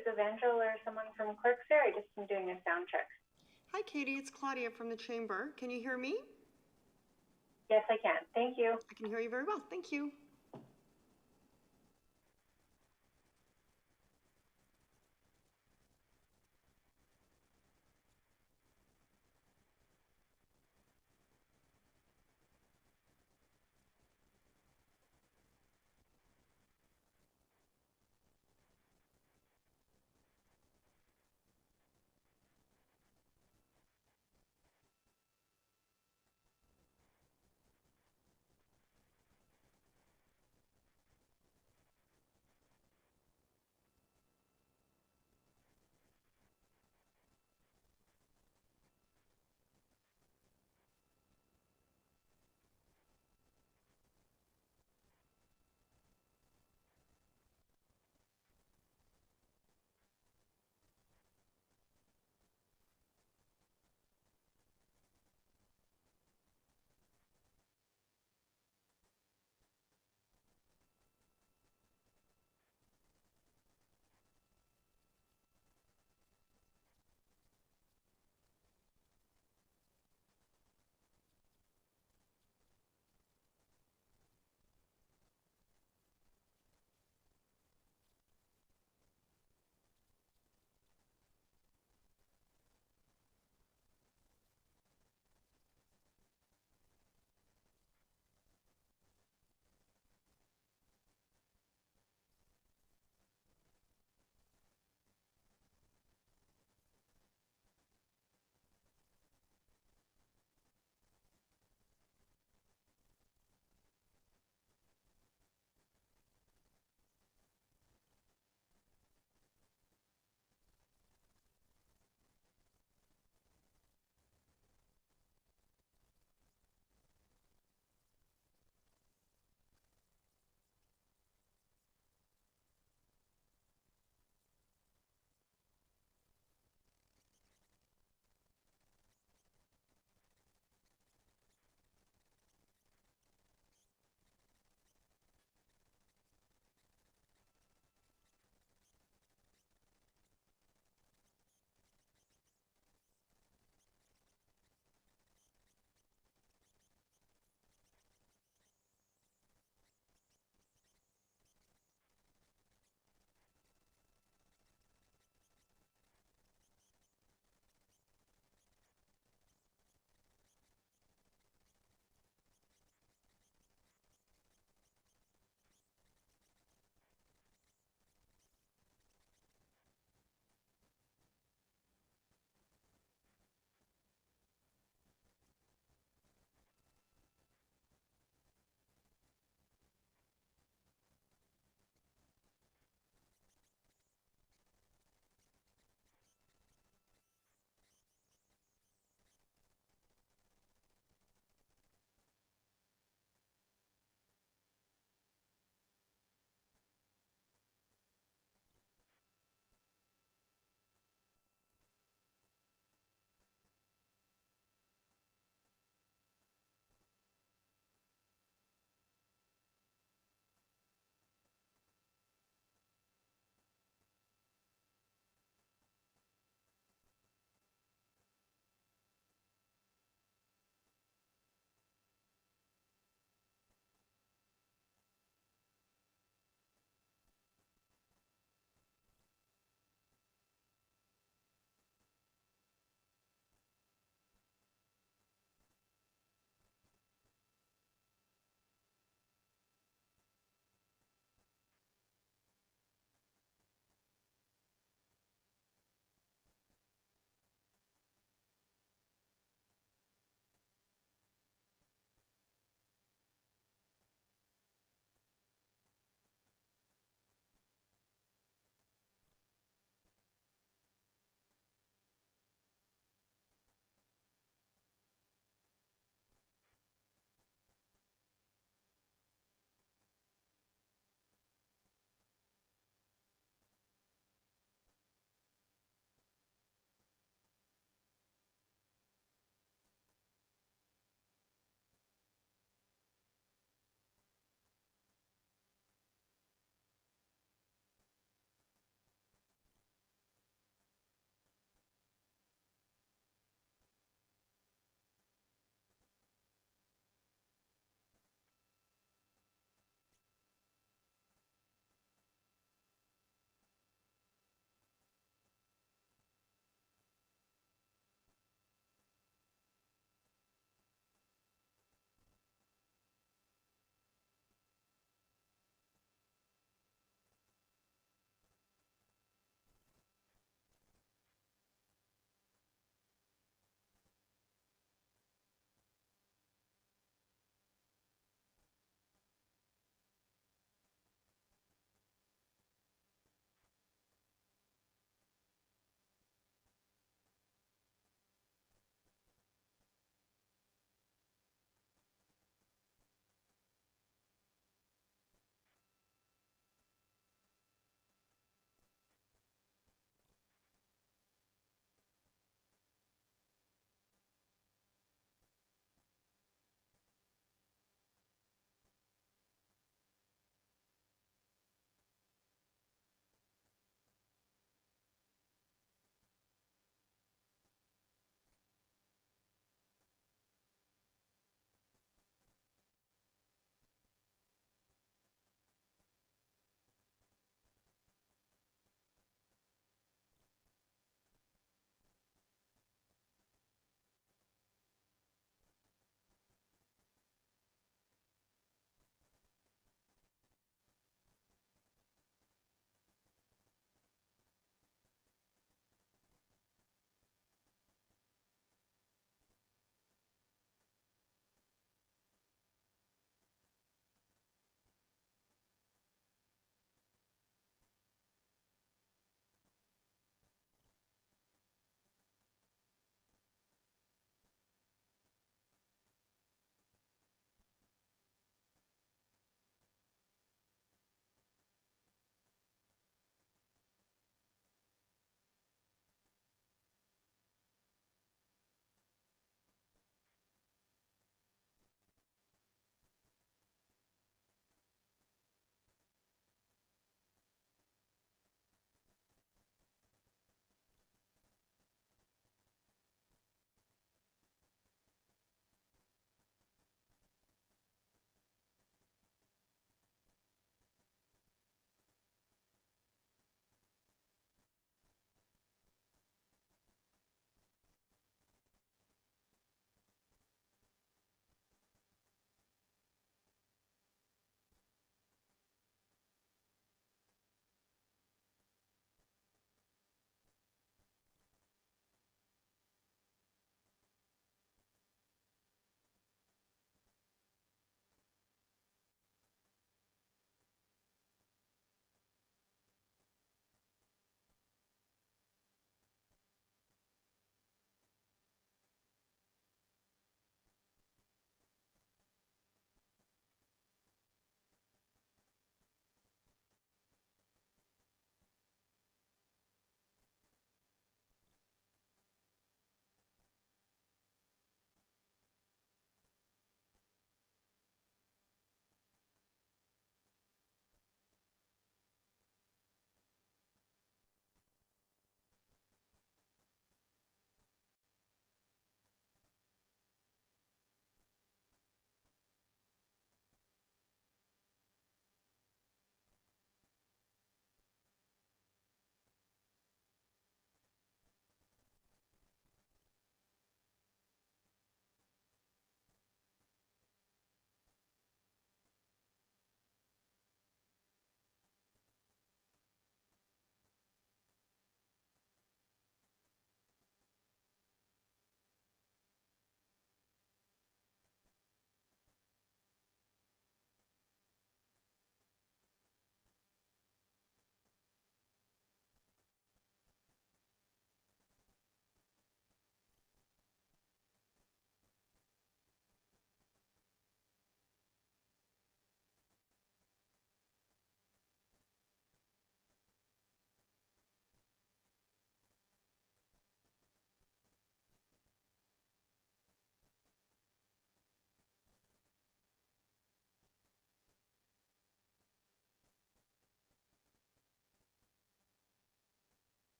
Is Evangel or someone from Clerks there? I just am doing a sound check. Hi, Katie. It's Claudia from the Chamber. Can you hear me? Yes, I can. Thank you. I can hear you very well. Thank you.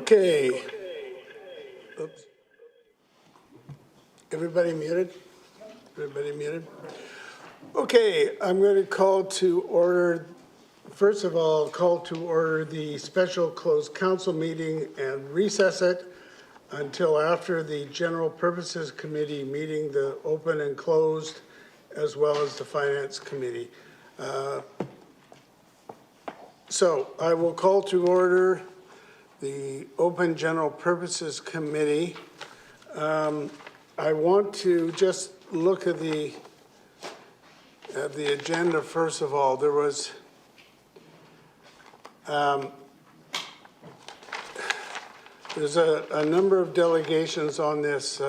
Okay. Oops. Everybody muted? Everybody muted? Okay, I'm going to call to order, first of all, call to order the special closed council meeting and recess it until after the General Purposes Committee meeting, the open and closed, as well as the Finance Committee. So I will call to order the Open General Purposes Committee. I want to just look at the agenda first of all. There was there's a number of delegations on this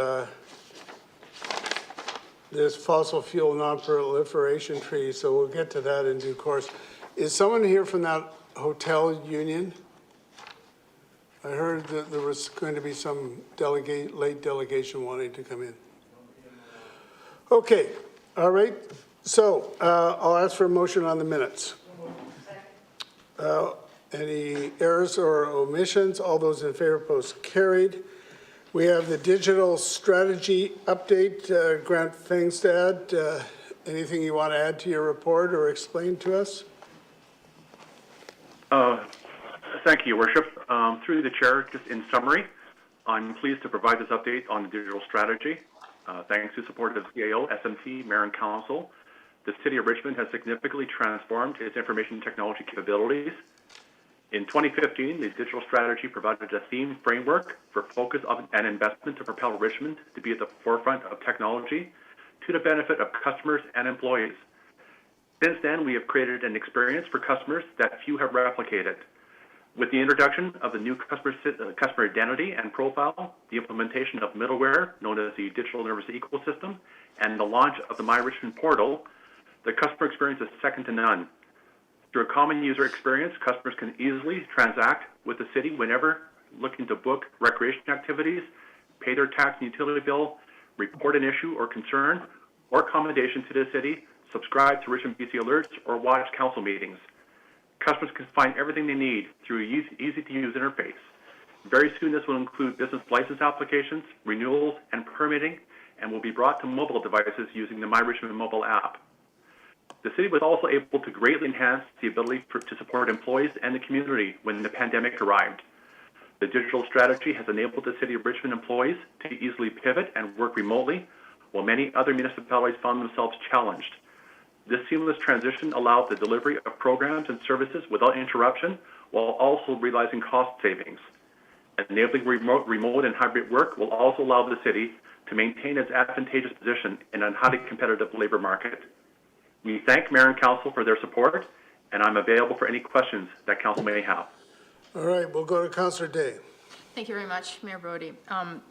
this fossil fuel non-proliferation treaty, so we'll get to that in due course. Is someone here from that hotel union? I heard that there was going to be some late delegation wanting to come in. Okay, all right. So I'll ask for a motion on the minutes. Any errors or omissions? All those in favor, post carried. We have the digital strategy update. Grant Fengstad, anything you want to add to your report or explain to us? Thank you, Your Worship. Through the chair, just in summary, I'm pleased to provide this update on the digital strategy. Thanks to support of CAO, SMT, Mayor and Council, the City of Richmond has significantly transformed its information technology capabilities. In 2015, the digital strategy provided a theme framework for focus and investment to propel Richmond to be at the forefront of technology to the benefit of customers and employees. Since then, we have created an experience for customers that few have replicated. With the introduction of the new customer identity and profile, the implementation of middleware known as the Digital Nervous Ecosystem, and the launch of the My Richmond portal, the customer experience is second to none. Through a common user experience, customers can easily transact with the city whenever looking to book recreation activities, pay their tax and utility bill, report an issue or concern or commendation to the city, subscribe to Richmond BC Alerts, or watch council meetings. Customers can find everything they need through an easy-to-use interface. Very soon, this will include business license applications, renewals, and permitting, and will be brought to mobile devices using the My Richmond mobile app. The city was also able to greatly enhance the ability to support employees and the community when the pandemic arrived. The digital strategy has enabled the City of Richmond employees to easily pivot and work remotely, while many other municipalities found themselves challenged. This seamless transition allowed the delivery of programs and services without interruption, while also realizing cost savings. Enabling remote and hybrid work will also allow the city to maintain its advantageous position in a highly competitive labor market. We thank Mayor and Council for their support, and I'm available for any questions that Council may have. All right, we'll go to Councillor Day. Thank you very much, Mayor Brody.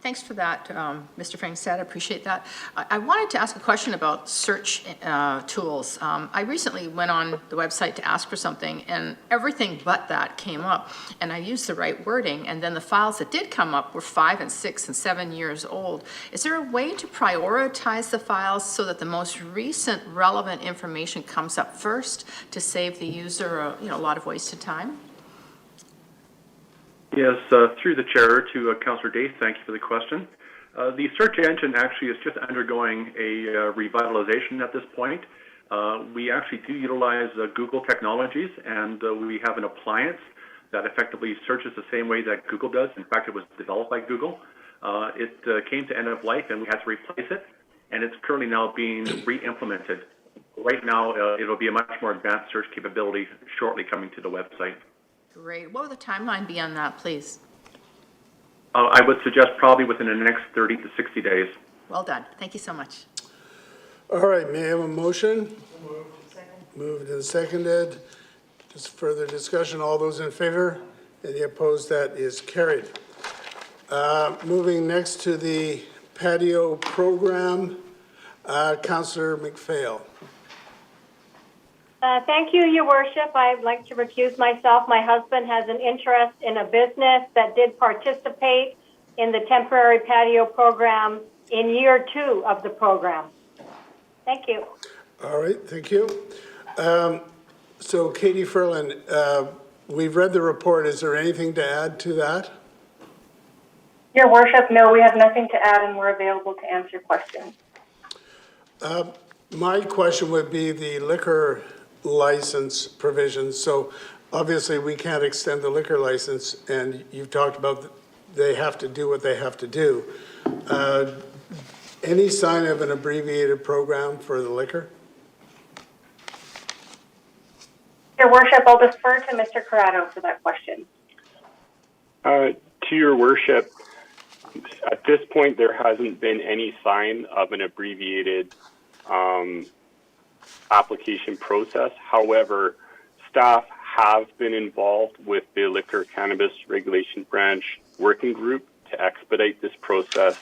Thanks for that, Mr. Fengstad. I appreciate that. I wanted to ask a question about search tools. I recently went on the website to ask for something, and everything but that came up. And I used the right wording, and then the files that did come up were 5 and 6 and 7 years old. Is there a way to prioritize the files so that the most recent relevant information comes up first to save the user a lot of wasted time? Yes, through the chair to Councillor Day, thank you for the question. The search engine actually is just undergoing a revitalization at this point. We actually do utilize Google technologies, and we have an appliance that effectively searches the same way that Google does. In fact, it was developed by Google. It came to end of life, and we had to replace it, and it's currently now being re-implemented. Right now, it'll be a much more advanced search capability shortly coming to the website. Great. What would the timeline be on that, please? I would suggest probably within the next 30 to 60 days. Well done. Thank you so much. All right, may I have a motion? Moved and seconded. Just further discussion. All those in favor? Any opposed? That is carried. Moving next to the patio program, Councillor McPhail. Thank you, Your Worship. I'd like to recuse myself. My husband has an interest in a business that did participate in the temporary patio program in year 2 of the program. Thank you. All right, thank you. So Katie Ferland, we've read the report. Is there anything to add to that? Your Worship, no, we have nothing to add and we're available to answer questions. My question would be the liquor license provisions. So obviously we can't extend the liquor license, and you've talked about they have to do what they have to do. Any sign of an abbreviated program for the liquor? Your Worship, I'll defer to Mr. Corrado for that question. To your worship, at this point, there hasn't been any sign of an abbreviated application process. However, staff have been involved with the Liquor Cannabis Regulation Branch Working Group to expedite this process,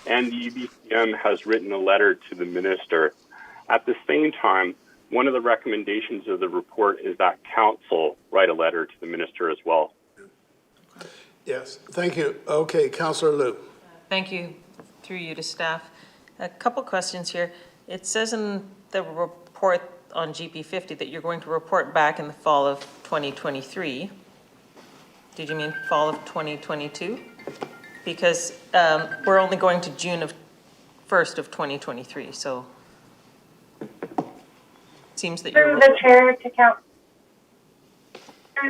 and the UBCM has written a letter to the minister. At the same time, one of the recommendations of the report is that council write a letter to the minister as well. Yes, thank you. Okay, Councillor Liu. Thank you. Through you to staff. A couple questions here. It says in the report on GP50 that you're going to report back in the fall of 2023. Did you mean fall of 2022? Because we're only going to June 1st of 2023, so it seems that you're... Through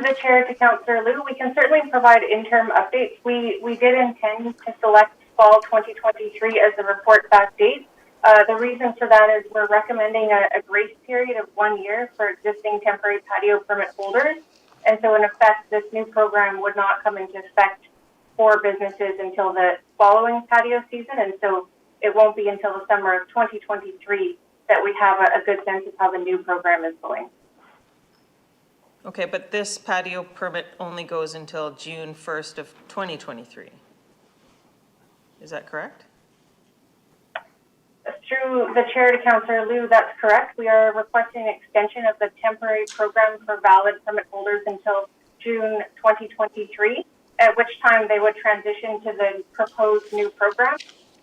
the chair to Councillor Liu, we can certainly provide interim updates. We did intend to select fall 2023 as the report back date. The reason for that is we're recommending a grace period of 1 year for existing temporary patio permit holders. And so in effect, this new program would not come into effect for businesses until the following patio season. And so it won't be until the summer of 2023 that we have a good sense of how the new program is going. Okay, but this patio permit only goes until June 1st of 2023. Is that correct? Through the chair to Councillor Liu, that's correct. We are requesting an extension of the temporary program for valid permit holders until June 2023, at which time they would transition to the proposed new program.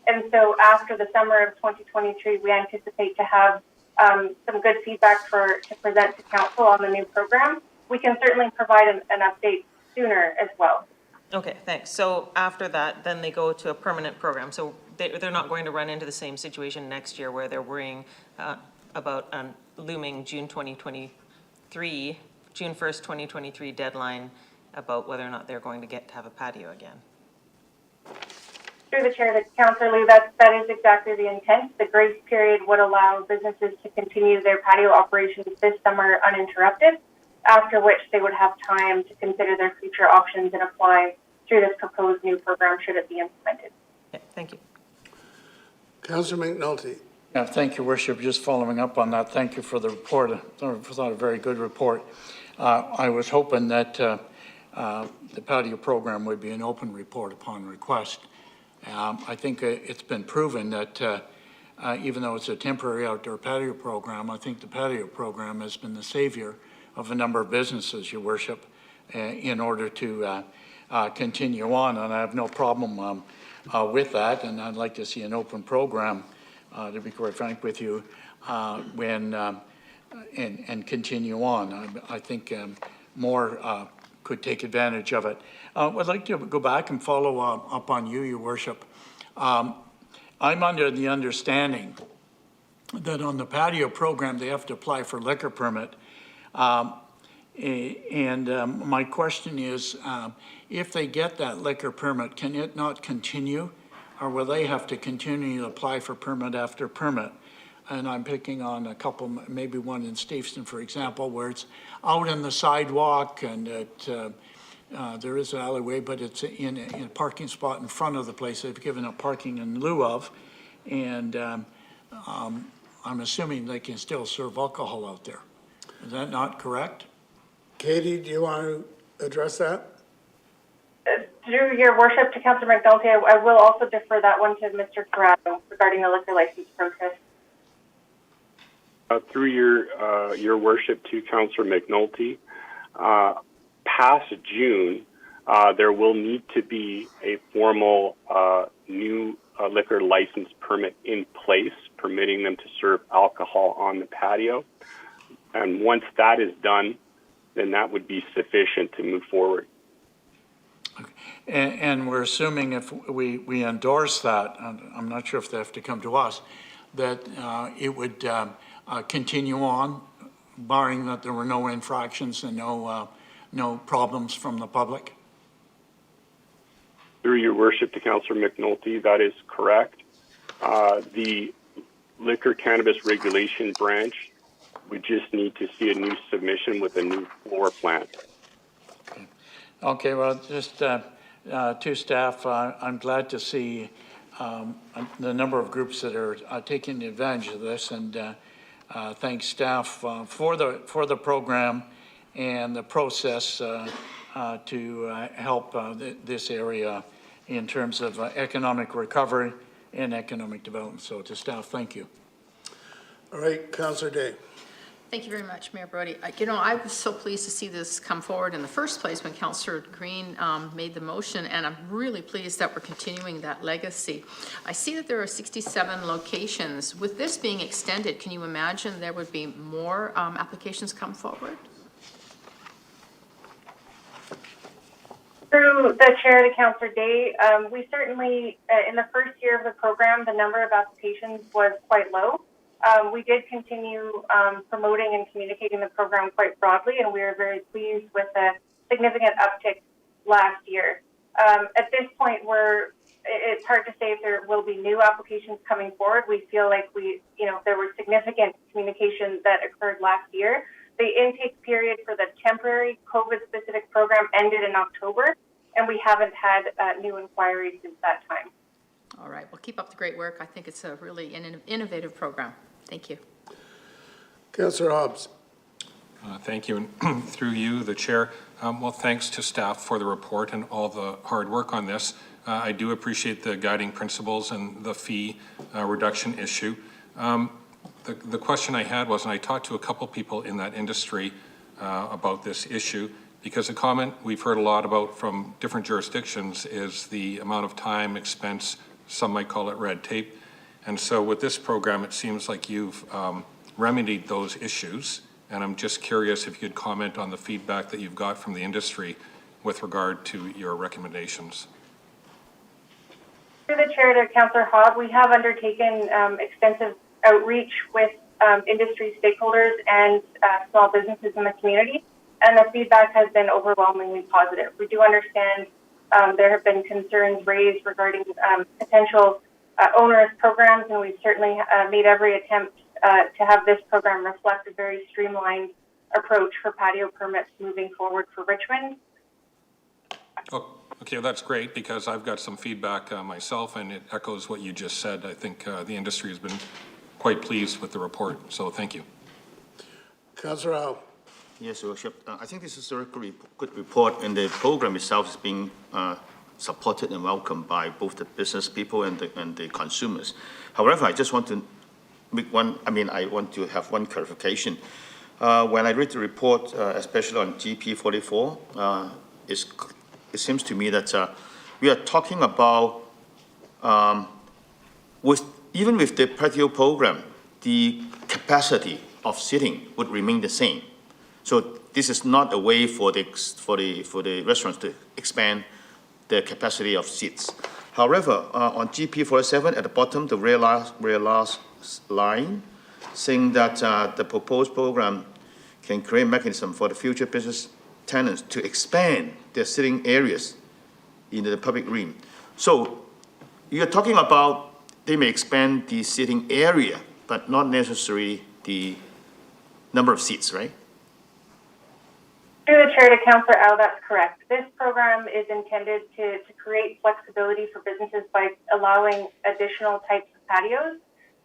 And so after the summer of 2023, we anticipate to have some good feedback to present to council on the new program. We can certainly provide an update sooner as well. Okay, thanks. So after that, then they go to a permanent program. So they're not going to run into the same situation next year where they're worrying about looming June 1st, 2023 deadline about whether or not they're going to get to have a patio again. Through the chair to Councillor Liu, that is exactly the intent. The grace period would allow businesses to continue their patio operations this summer uninterrupted, after which they would have time to consider their future options and apply through this proposed new program should it be implemented. Okay, thank you. Councillor McNulty. Yeah, thank you, Worship. Just following up on that, thank you for the report. I thought a very good report. I was hoping that the patio program would be an open report upon request. I think it's been proven that even though it's a temporary outdoor patio program, I think the patio program has been the savior of a number of businesses, Your Worship, in order to continue on. And I have no problem with that. And I'd like to see an open program, to be quite frank with you, and continue on. I think more could take advantage of it. I'd like to go back and follow up on you, Your Worship. I'm under the understanding that on the patio program, they have to apply for liquor permit. My question is, if they get that liquor permit, can it not continue? Or will they have to continue to apply for permit after permit? And I'm picking on a couple, maybe one in Steveston, for example, where it's out on the sidewalk and there is an alleyway, but it's in a parking spot in front of the place. They've given up parking in lieu of. And I'm assuming they can still serve alcohol out there. Is that not correct? Katie, do you want to address that? Through Your Worship to Councillor McNulty, I will also defer that one to Mr. Corrado regarding the liquor license process. Through your worship to Councillor McNulty, past June, there will need to be a formal new liquor license permit in place, permitting them to serve alcohol on the patio. And once that is done, then that would be sufficient to move forward. And we're assuming if we endorse that, and I'm not sure if they have to come to us, that it would continue on, barring that there were no infractions and no problems from the public? Through your worship to Councillor McNulty, that is correct. The Liquor Cannabis Regulation Branch, we just need to see a new submission with a new floor plan. Okay, well, just to staff, I'm glad to see the number of groups that are taking advantage of this, and thank staff for the program and the process to help this area in terms of economic recovery and economic development. So to staff, thank you. All right, Councillor Day. Thank you very much, Mayor Brody. I was so pleased to see this come forward in the first place when Councillor Green made the motion, and I'm really pleased that we're continuing that legacy. I see that there are 67 locations. With this being extended, can you imagine there would be more applications come forward? Through the chair to Councillor Day, we certainly, in the first year of the program, the number of applications was quite low. We did continue promoting and communicating the program quite broadly, and we are very pleased with the significant uptick last year. At this point, it's hard to say if there will be new applications coming forward. We feel like there were significant communications that occurred last year. The intake period for the temporary COVID-specific program ended in October, and we haven't had new inquiries since that time. All right, well, keep up the great work. I think it's a really innovative program. Thank you. Councillor Hobbs. Thank you, and through you, the chair. Well, thanks to staff for the report and all the hard work on this. I do appreciate the guiding principles and the fee reduction issue. The question I had was, and I talked to a couple people in that industry about this issue, because a comment we've heard a lot about from different jurisdictions is the amount of time, expense, some might call it red tape. And so with this program, it seems like you've remedied those issues. And I'm just curious if you could comment on the feedback that you've got from the industry with regard to your recommendations. Through the chair to Councillor Hobb, we have undertaken extensive outreach with industry stakeholders and small businesses in the community, and the feedback has been overwhelmingly positive. We do understand there have been concerns raised regarding potential onerous programs, and we've certainly made every attempt to have this program reflect a very streamlined approach for patio permits moving forward for Richmond. Oh, okay, well, that's great, because I've got some feedback myself, and it echoes what you just said. I think the industry has been quite pleased with the report, so thank you. Councillor Howe. Yes, Your Worship. I think this is a very good report, and the program itself is being supported and welcomed by both the business people and the consumers. However, I just want to make I want to have one clarification. When I read the report, especially on GP 44, it seems to me that we are talking about, even with the patio program, the capacity of seating would remain the same. So this is not a way for the restaurants to expand the capacity of seats. However, on GP 47 at the bottom, the very last line, saying that the proposed program can create a mechanism for the future business tenants to expand their sitting areas in the public realm. So you're talking about they may expand the sitting area, but not necessarily the number of seats, right? Through the chair to Councillor Au, that's correct. This program is intended to create flexibility for businesses by allowing additional types of patios.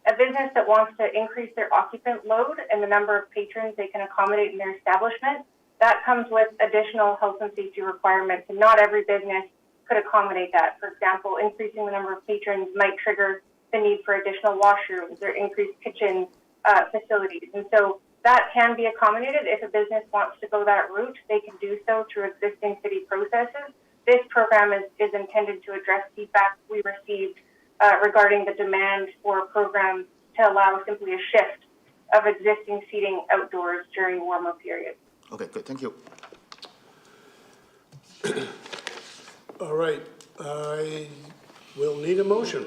A business that wants to increase their occupant load and the number of patrons they can accommodate in their establishment, that comes with additional health and safety requirements, and not every business could accommodate that. For example, increasing the number of patrons might trigger the need for additional washrooms or increased kitchen facilities. And so that can be accommodated. If a business wants to go that route, they can do so through existing city processes. This program is intended to address feedback we received regarding the demand for a program to allow simply a shift of existing seating outdoors during warmer periods. Okay, good, thank you. All right, I will need a motion.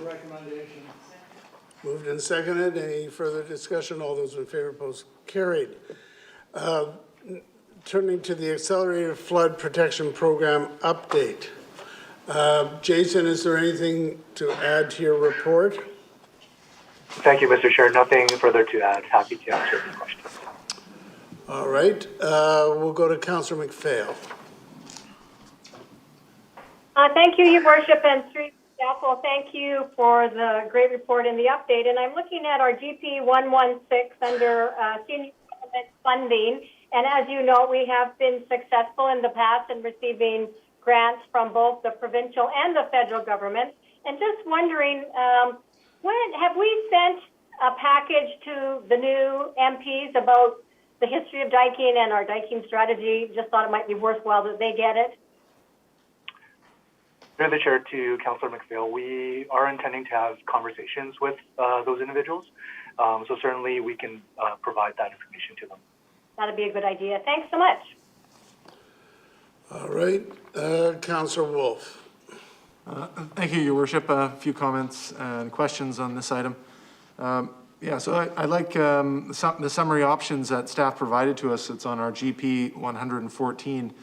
Moved and seconded. Any further discussion? All those in favor, opposed, carried. Turning to the Accelerated Flood Protection Program update. Jason, is there anything to add to your report? Thank you, Mr. Chair. Nothing further to add. Happy to answer any questions. All right, we'll go to Councillor McPhail. Thank you, Your Worship, and through staff. Well, thank you for the great report and the update. And I'm looking at our GP 116 under senior government funding. And as you know, we have been successful in the past in receiving grants from both the provincial and the federal government. And just wondering, when have we sent a package to the new MPs about the history of diking and our diking strategy? Just thought it might be worthwhile that they get it. Through the chair to Councillor McPhail, we are intending to have conversations with those individuals. So certainly we can provide that information to them. That'd be a good idea. Thanks so much. All right, Councillor Wolf. Thank you, Your Worship. A few comments and questions on this item. Yeah, so I like the summary options that staff provided to us. It's on our GP 114,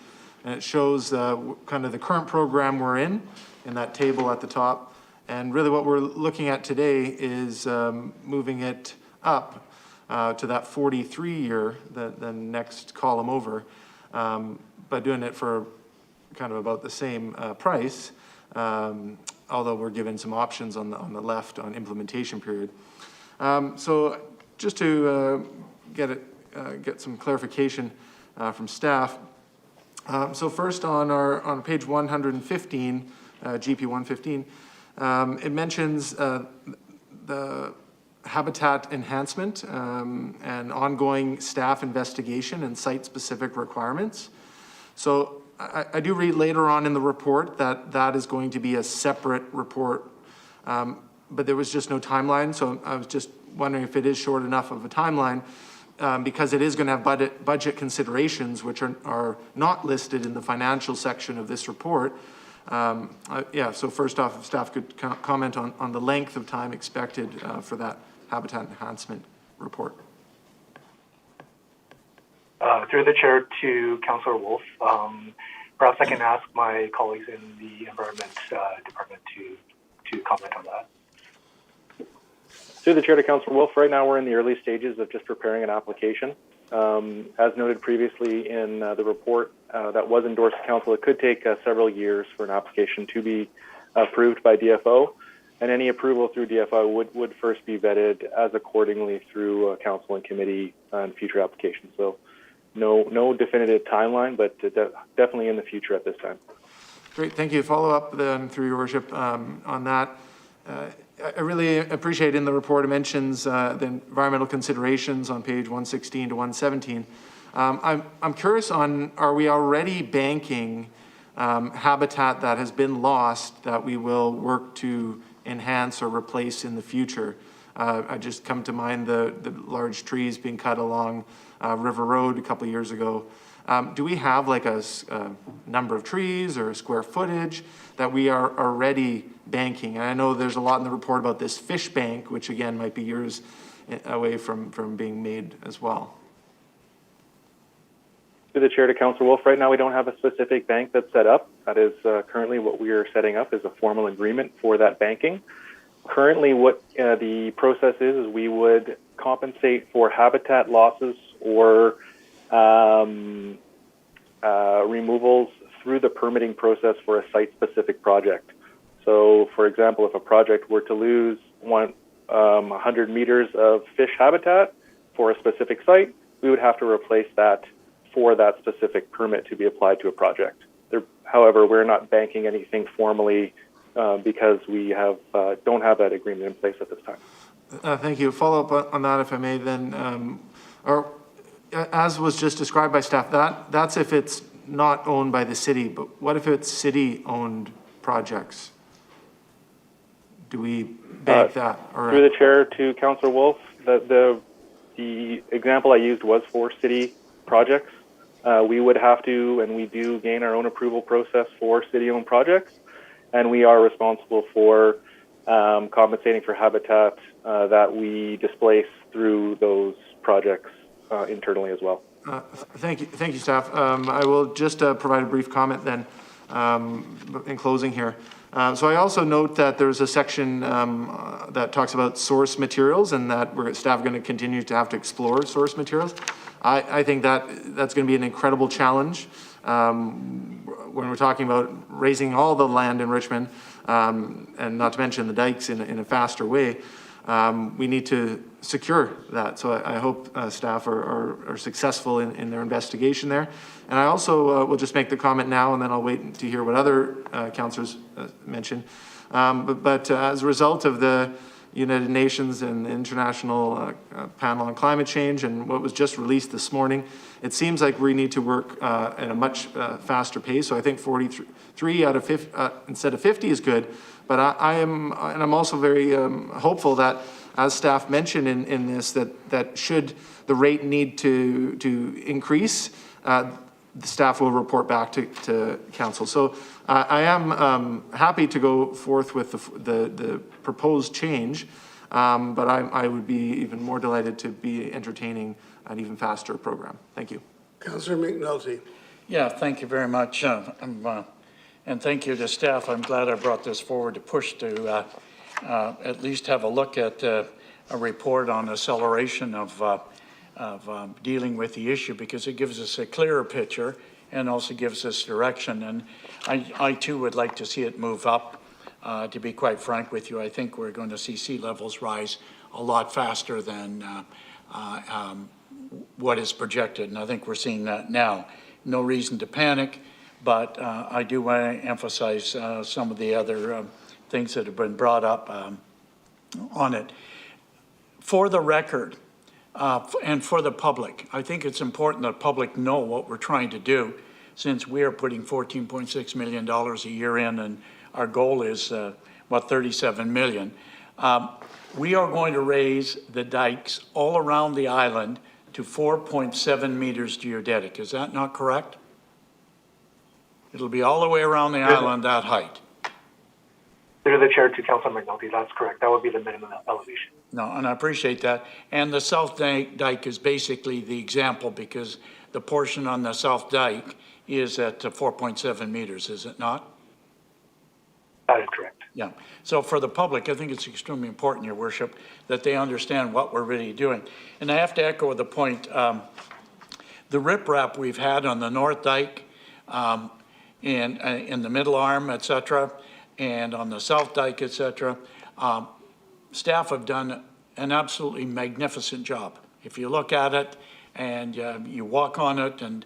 and it shows kind of the current program we're in that table at the top. And really what we're looking at today is moving it up to that 43-year, the next column over, by doing it for kind of about the same price, although we're given some options on the left on implementation period. So just to get some clarification from staff. So first on page 115, GP 115, it mentions the habitat enhancement and ongoing staff investigation and site-specific requirements. So I do read later on in the report that is going to be a separate report, but there was just no timeline. So I was just wondering if it is short enough of a timeline, because it is going to have budget considerations, which are not listed in the financial section of this report. Yeah, so first off, if staff could comment on the length of time expected for that habitat enhancement report. Through the chair to Councillor Wolf, perhaps I can ask my colleagues in the Environment Department to comment on that. Through the chair to Councillor Wolf, right now we're in the early stages of just preparing an application. As noted previously in the report that was endorsed to Council, it could take several years for an application to be approved by DFO, and any approval through DFO would first be vetted as accordingly through Council and committee and future applications. So no definitive timeline, but definitely in the future at this time. Great, thank you. Follow up then through your worship on that. I really appreciate in the report it mentions the environmental considerations on page 116 to 117. I'm curious on, are we already banking habitat that has been lost that we will work to enhance or replace in the future? I just come to mind the large trees being cut along River Road a couple of years ago. Do we have like a number of trees or square footage that we are already banking? And I know there's a lot in the report about this fish bank, which again might be years away from being made as well. To the chair to Councillor Wolf, right now we don't have a specific bank that's set up. That is currently what we are setting up is a formal agreement for that banking. Currently what the process is we would compensate for habitat losses or removals through the permitting process for a site-specific project. So, for example, if a project were to lose 100 meters of fish habitat for a specific site, we would have to replace that for that specific permit to be applied to a project. However, we're not banking anything formally because we don't have that agreement in place at this time. Thank you. Follow up on that, if I may, then, or as was just described by staff, that's if it's not owned by the city, but what if it's city-owned projects? Do we bank that? Or through the chair to Councillor Wolf, the example I used was for city projects. we would have to, and we do gain our own approval process for city-owned projects, and we are responsible for compensating for habitat that we displace through those projects internally as well. Thank you, staff. I will just provide a brief comment then in closing here. So I also note that there's a section that talks about source materials and that staff are going to continue to have to explore source materials. I think that's going to be an incredible challenge when we're talking about raising all the land in Richmond, and not to mention the dikes in a faster way. We need to secure that. So I hope staff are successful in their investigation there. And I also will just make the comment now, and then I'll wait to hear what other councillors mention. But as a result of the United Nations and the International Panel on Climate Change and what was just released this morning, it seems like we need to work at a much faster pace. So I think 43 out of 50, instead of 50 is good. But I'm also very hopeful that, as staff mentioned in this, that should the rate need to increase, the staff will report back to council. So I am happy to go forth with the proposed change, but I would be even more delighted to be entertaining an even faster program. Thank you. Councillor McNulty. Yeah, thank you very much. And thank you to staff. I'm glad I brought this forward to push to at least have a look at a report on acceleration of dealing with the issue, because it gives us a clearer picture and also gives us direction. And I too would like to see it move up. To be quite frank with you, I think we're going to see sea levels rise a lot faster than what is projected. And I think we're seeing that now. No reason to panic, but I do want to emphasize some of the other things that have been brought up on it. For the record, and for the public, I think it's important that the public know what we're trying to do, since we are putting $14.6 million a year in, and our goal is, 37 million. We are going to raise the dikes all around the island to 4.7 meters geodetic. Is that not correct? It'll be all the way around the island that height. Through the chair to Councillor McNulty, that's correct. That would be the minimum elevation. No, and I appreciate that. And the South Dike is basically the example, because the portion on the South Dike is at 4.7 meters, is it not? That is correct. Yeah. So for the public, I think it's extremely important, Your Worship, that they understand what we're really doing. And I have to echo the point, the riprap we've had on the North Dike, in the middle arm, et cetera, and on the South Dike, et cetera, staff have done an absolutely magnificent job. If you look at it and you walk on it and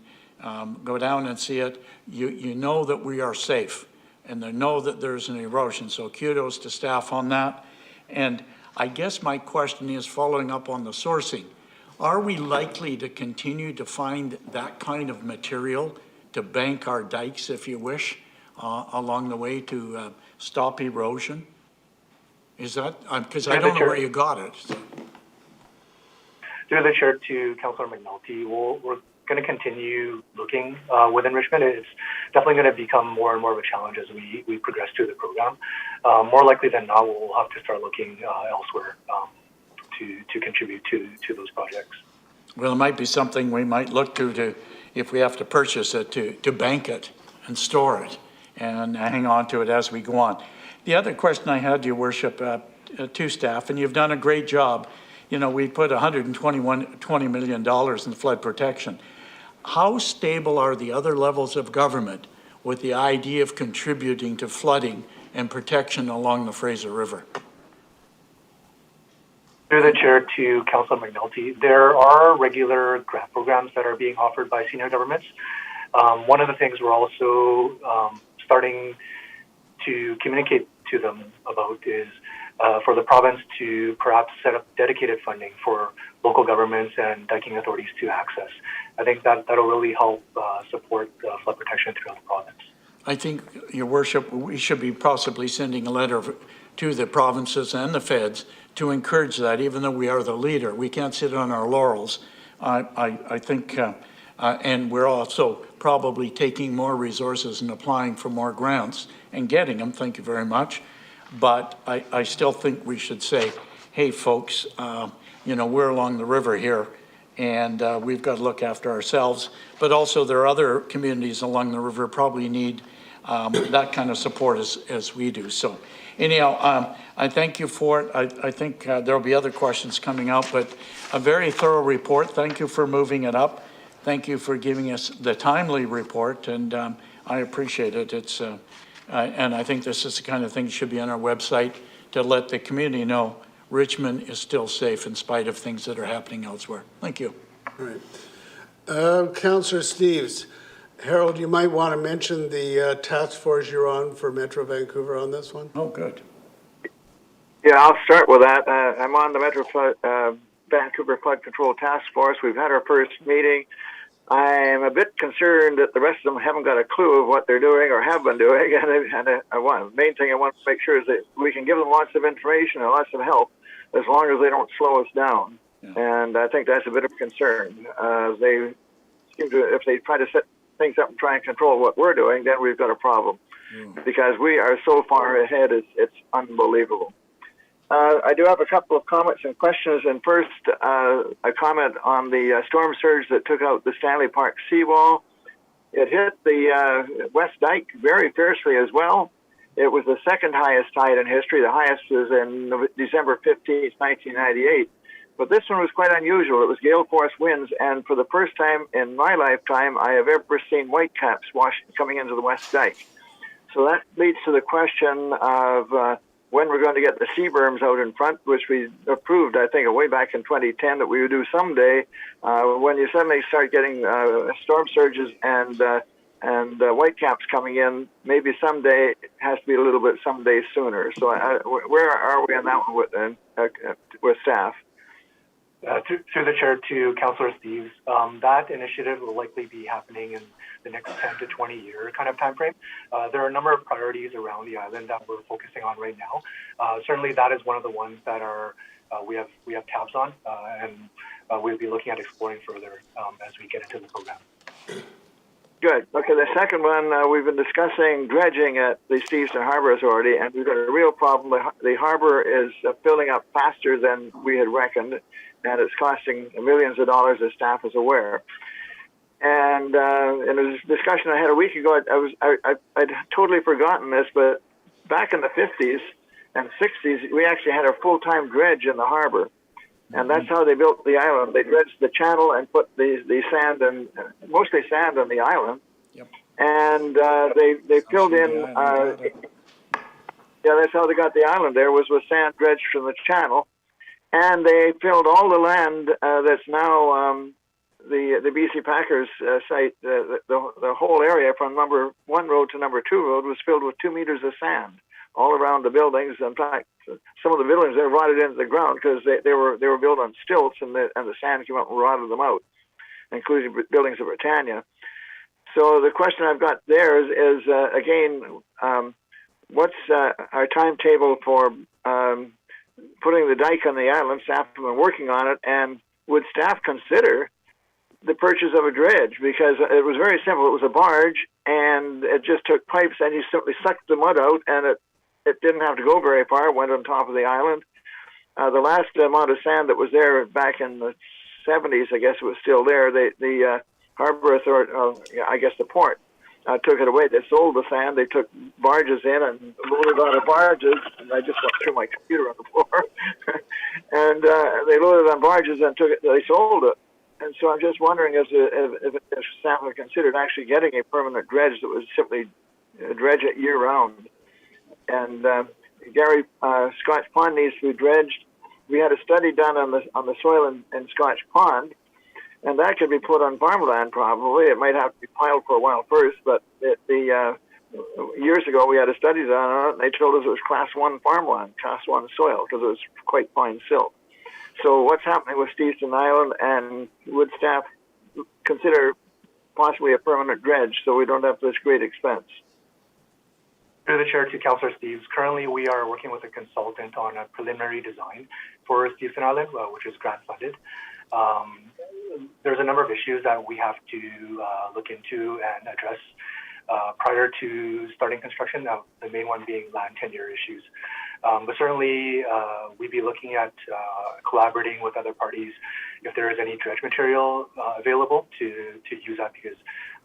go down and see it, you know that we are safe, and they know that there's an erosion. So kudos to staff on that. And I guess my question is, following up on the sourcing, are we likely to continue to find that kind of material to bank our dikes, if you wish, along the way to stop erosion? Is that, because I don't know where you got it. So. Through the chair to Councillor McNulty, we're going to continue looking within Richmond. It's definitely going to become more and more of a challenge as we progress through the program. More likely than not, we'll have to start looking elsewhere to contribute to those projects. Well, it might be something we might look to if we have to purchase it, to bank it and store it and hang on to it as we go on. The other question I had, Your Worship, to staff, and you've done a great job. You know, we put $20 million in flood protection. How stable are the other levels of government with the idea of contributing to flooding and protection along the Fraser River? Through the chair to Councillor McNulty, there are regular grant programs that are being offered by senior governments. One of the things we're also starting to communicate to them about is for the province to perhaps set up dedicated funding for local governments and diking authorities to access. I think that'll really help support flood protection throughout the province. I think, Your Worship, we should be possibly sending a letter to the provinces and the feds to encourage that, even though we are the leader. We can't sit on our laurels. I think And we're also probably taking more resources and applying for more grants and getting them, thank you very much. But I still think we should say, hey, folks, we're along the river here, and we've got to look after ourselves. But also there are other communities along the river probably need that kind of support as we do. So anyhow, I thank you for it. I think there'll be other questions coming out, but a very thorough report. Thank you for moving it up. Thank you for giving us the timely report, and I appreciate it. It's and I think this is the kind of thing that should be on our website to let the community know Richmond is still safe in spite of things that are happening elsewhere. Thank you. All right. Councillor Steves, Harold, you might want to mention the task force you're on for Metro Vancouver on this one. Oh, good. Yeah, I'll start with that. I'm on the Metro Vancouver Flood Control Task Force. We've had our first meeting. I'm a bit concerned that the rest of them haven't got a clue of what they're doing or have been doing. And the main thing I want to make sure is that we can give them lots of information and lots of help as long as they don't slow us down. Yeah. And I think that's a bit of a concern. They seem to, if they try to set things up and try and control what we're doing, then we've got a problem. Because we are so far ahead, it's unbelievable. I do have a couple of comments and questions, and first a comment on the storm surge that took out the Stanley Park seawall. It hit the West Dike very fiercely as well. It was the second highest tide in history. The highest was in December 15th, 1998. But this one was quite unusual. It was gale force winds, and for the first time in my lifetime, I have ever seen whitecaps coming into the West Dike. So that leads to the question of when we're going to get the sea berms out in front, which we approved, I think, way back in 2010 that we would do someday. When you suddenly start getting storm surges and whitecaps coming in, maybe someday it has to be a little bit someday sooner. So where are we on that one with staff? Through the chair to Councillor Steves, that initiative will likely be happening in the next 10 to 20 year kind of time frame. There are a number of priorities around the island that we're focusing on right now. Certainly that is one of the ones that are we have tabs on, and we'll be looking at exploring further as we get into the program. Good. Okay, the second one, we've been discussing dredging at the Stevenson Harbor Authority, and we've got a real problem. The harbor is filling up faster than we had reckoned, and it's costing millions of dollars, as staff is aware. And in a discussion I had a week ago, I'd totally forgotten this, but back in the 50s and 60s, we actually had a full-time dredge in the harbor. And that's how they built the island. They dredged the channel and put the sand and mostly sand on the island. Yep. And they filled in. That's how they got the island there, was with sand dredged from the channel, and they filled all the land that's now the BC Packers site. The whole area from number 1 road to number 2 road was filled with 2 meters of sand all around the buildings. In fact, some of the buildings they rotted into the ground because they were built on stilts, and the sand came up and rotted them out, including buildings of Britannia. So the question I've got there is again, what's our timetable for putting the dike on the island? Staff have been working on it, and would staff consider the purchase of a dredge? Because it was very simple. It was a barge, and it just took pipes, and you simply sucked the mud out, and it didn't have to go very far. It went on top of the island. The last amount of sand that was there back in the 70s, I guess it was still there. The harbor authority, I guess the port, took it away. They sold the sand. They took barges in and loaded on the barges. And I just went through my computer on the floor. And they loaded on barges and took it. They sold it. And so I'm just wondering if staff had considered actually getting a permanent dredge that was simply dredge it year round. And Gary, Scotch Pond needs to be dredged. We had a study done on the soil in Scotch Pond, and that could be put on farmland probably. It might have to be piled for a while first, but years ago we had a study done on it, and they told us it was Class 1 farmland, Class 1 soil, because it was quite fine silt. So what's happening with Stevenson Island, and would staff consider possibly a permanent dredge so we don't have this great expense? Through the chair to Councillor Steves, currently we are working with a consultant on a preliminary design for Stevenson Island, which is grant funded. There's a number of issues that we have to look into and address prior to starting construction, the main one being land tenure issues. But certainly we'd be looking at collaborating with other parties if there is any dredge material available to use that, because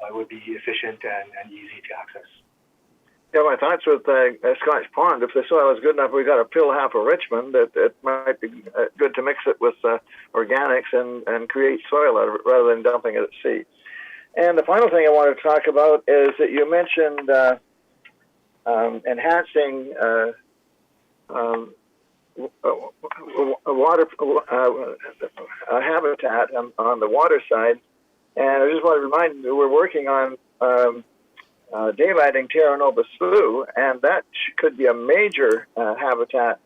it would be efficient and easy to access. Yeah, my thoughts with Scotch Pond, if the soil is good enough, we got to fill half of Richmond. It might be good to mix it with organics and create soil out of it rather than dumping it at sea. And the final thing I want to talk about is that you mentioned enhancing water habitat on the water side. And I just want to remind you, we're working on daylighting Terra Nova Slough, and that could be a major habitat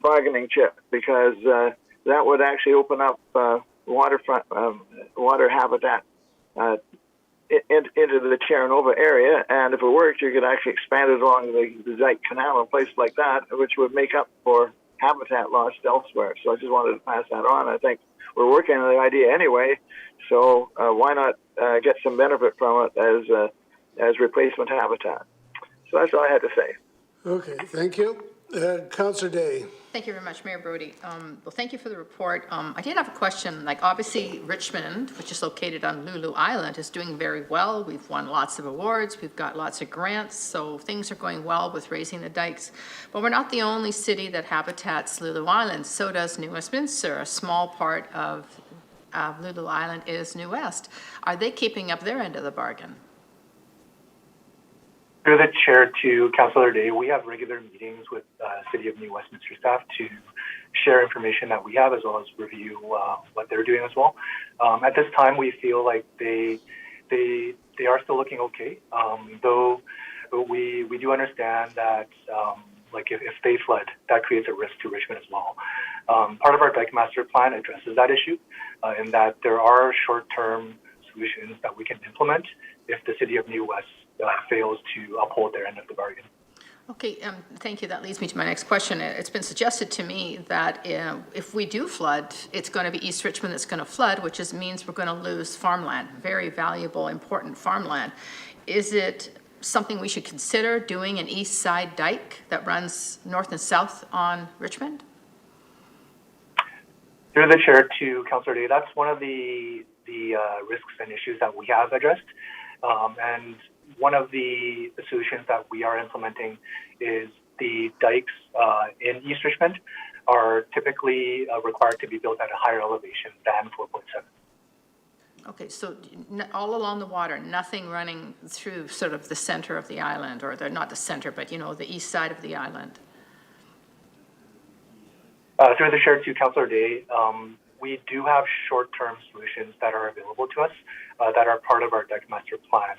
bargaining chip, because that would actually open up water habitat into the Terra Nova area, and if it worked, you could actually expand it along the Dyke Canal and places like that, which would make up for habitat lost elsewhere. So I just wanted to pass that on. I think we're working on the idea anyway, so why not get some benefit from it as replacement habitat? So that's all I had to say. Okay, thank you. Councillor Day. Thank you very much, Mayor Brody. Well, thank you for the report. I did have a question. Like, obviously, Richmond, which is located on Lulu Island, is doing very well. We've won lots of awards. We've got lots of grants. So things are going well with raising the dikes. But we're not the only city that habitats Lulu Island. So does New Westminster. A small part of Lulu Island is New West. Are they keeping up their end of the bargain? Through the chair to Councillor Day, we have regular meetings with City of New Westminster staff to share information that we have, as well as review what they're doing as well. At this time, we feel like they are still looking okay, though we do understand that like if they flood, that creates a risk to Richmond as well. Part of our dike master plan addresses that issue, in that there are short-term solutions that we can implement if the City of New West fails to uphold their end of the bargain. Okay, thank you. That leads me to my next question. It's been suggested to me that if we do flood, it's going to be East Richmond that's going to flood, which means we're going to lose farmland, very valuable, important farmland. Is it something we should consider doing an east side dike that runs north and south on Richmond? Through the chair to Councillor Day, that's one of the risks and issues that we have addressed. And one of the solutions that we are implementing is the dikes in East Richmond are typically required to be built at a higher elevation than 4.7. Okay, so all along the water, nothing running through sort of the center of the island, or not the center, but the east side of the island. Through the chair to Councillor Day, we do have short-term solutions that are available to us that are part of our dike master plan.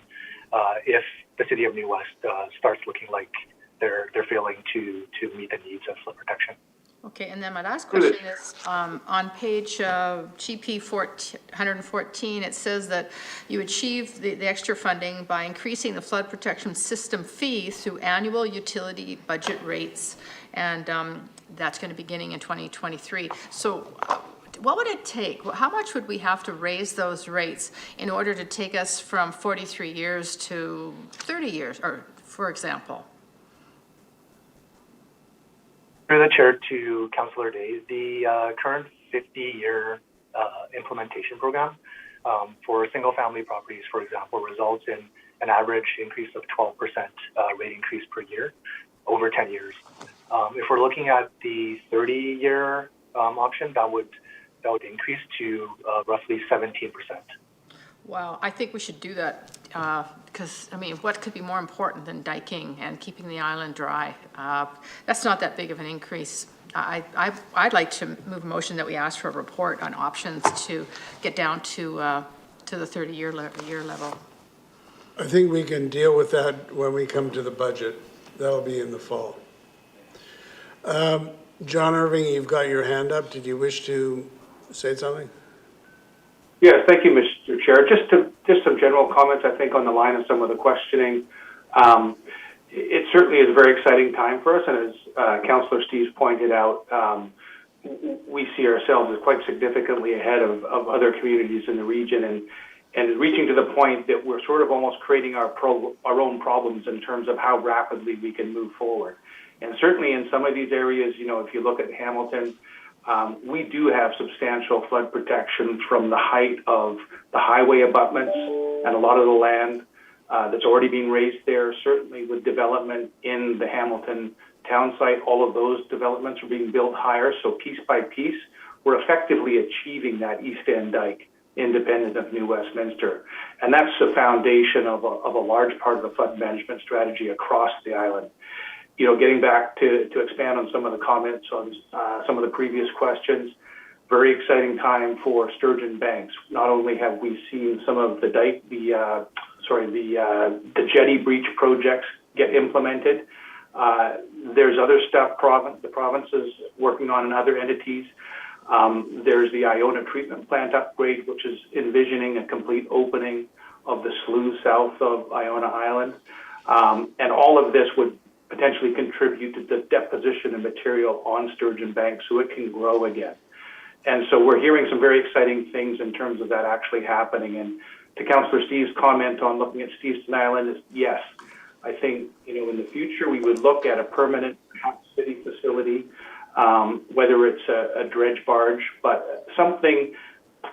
If the City of New West starts looking like they're failing to meet the needs of flood protection. Okay, and then my last question is, on page GP 114, it says that you achieve the extra funding by increasing the flood protection system fee through annual utility budget rates, and that's going to be beginning in 2023. So what would it take? How much would we have to raise those rates in order to take us from 43 years to 30 years, or for example? Through the chair to Councillor Day, the current 50-year implementation program for single-family properties, for example, results in an average increase of 12% rate increase per year over 10 years. If we're looking at the 30-year option, that would increase to roughly 17%. Wow, I think we should do that because, I mean, what could be more important than diking and keeping the island dry? That's not that big of an increase. I'd like to move a motion that we ask for a report on options to get down to the 30-year level. I think we can deal with that when we come to the budget. That'll be in the fall. John Irving, you've got your hand up. Did you wish to say something? Yes, thank you, Mr. Chair. Just some general comments, I think, on the line of some of the questioning. It certainly is a very exciting time for us, and as Councillor Steeves pointed out, we see ourselves as quite significantly ahead of other communities in the region, and reaching to the point that we're sort of almost creating our own problems in terms of how rapidly we can move forward. And certainly in some of these areas, you know, if you look at Hamilton, we do have substantial flood protection from the height of the highway abutments and a lot of the land that's already being raised there. Certainly with development in the Hamilton town site, all of those developments are being built higher. So piece by piece, we're effectively achieving that East End dike independent of New Westminster. And that's the foundation of a large part of the flood management strategy across the island. You know, getting back to expand on some of the comments on some of the previous questions, very exciting time for Sturgeon Banks. Not only have we seen some of the jetty breach projects get implemented, there's other stuff the province is working on in other entities. There's the Iona treatment plant upgrade, which is envisioning a complete opening of the slough south of Iona Island. And all of this would potentially contribute to the deposition of material on Sturgeon Bank so it can grow again. And so we're hearing some very exciting things in terms of that actually happening. And to Councillor Steeves' comment on looking at Steveston Island, yes, I think, you know, in the future we would look at a permanent city facility, whether it's a dredge barge, but something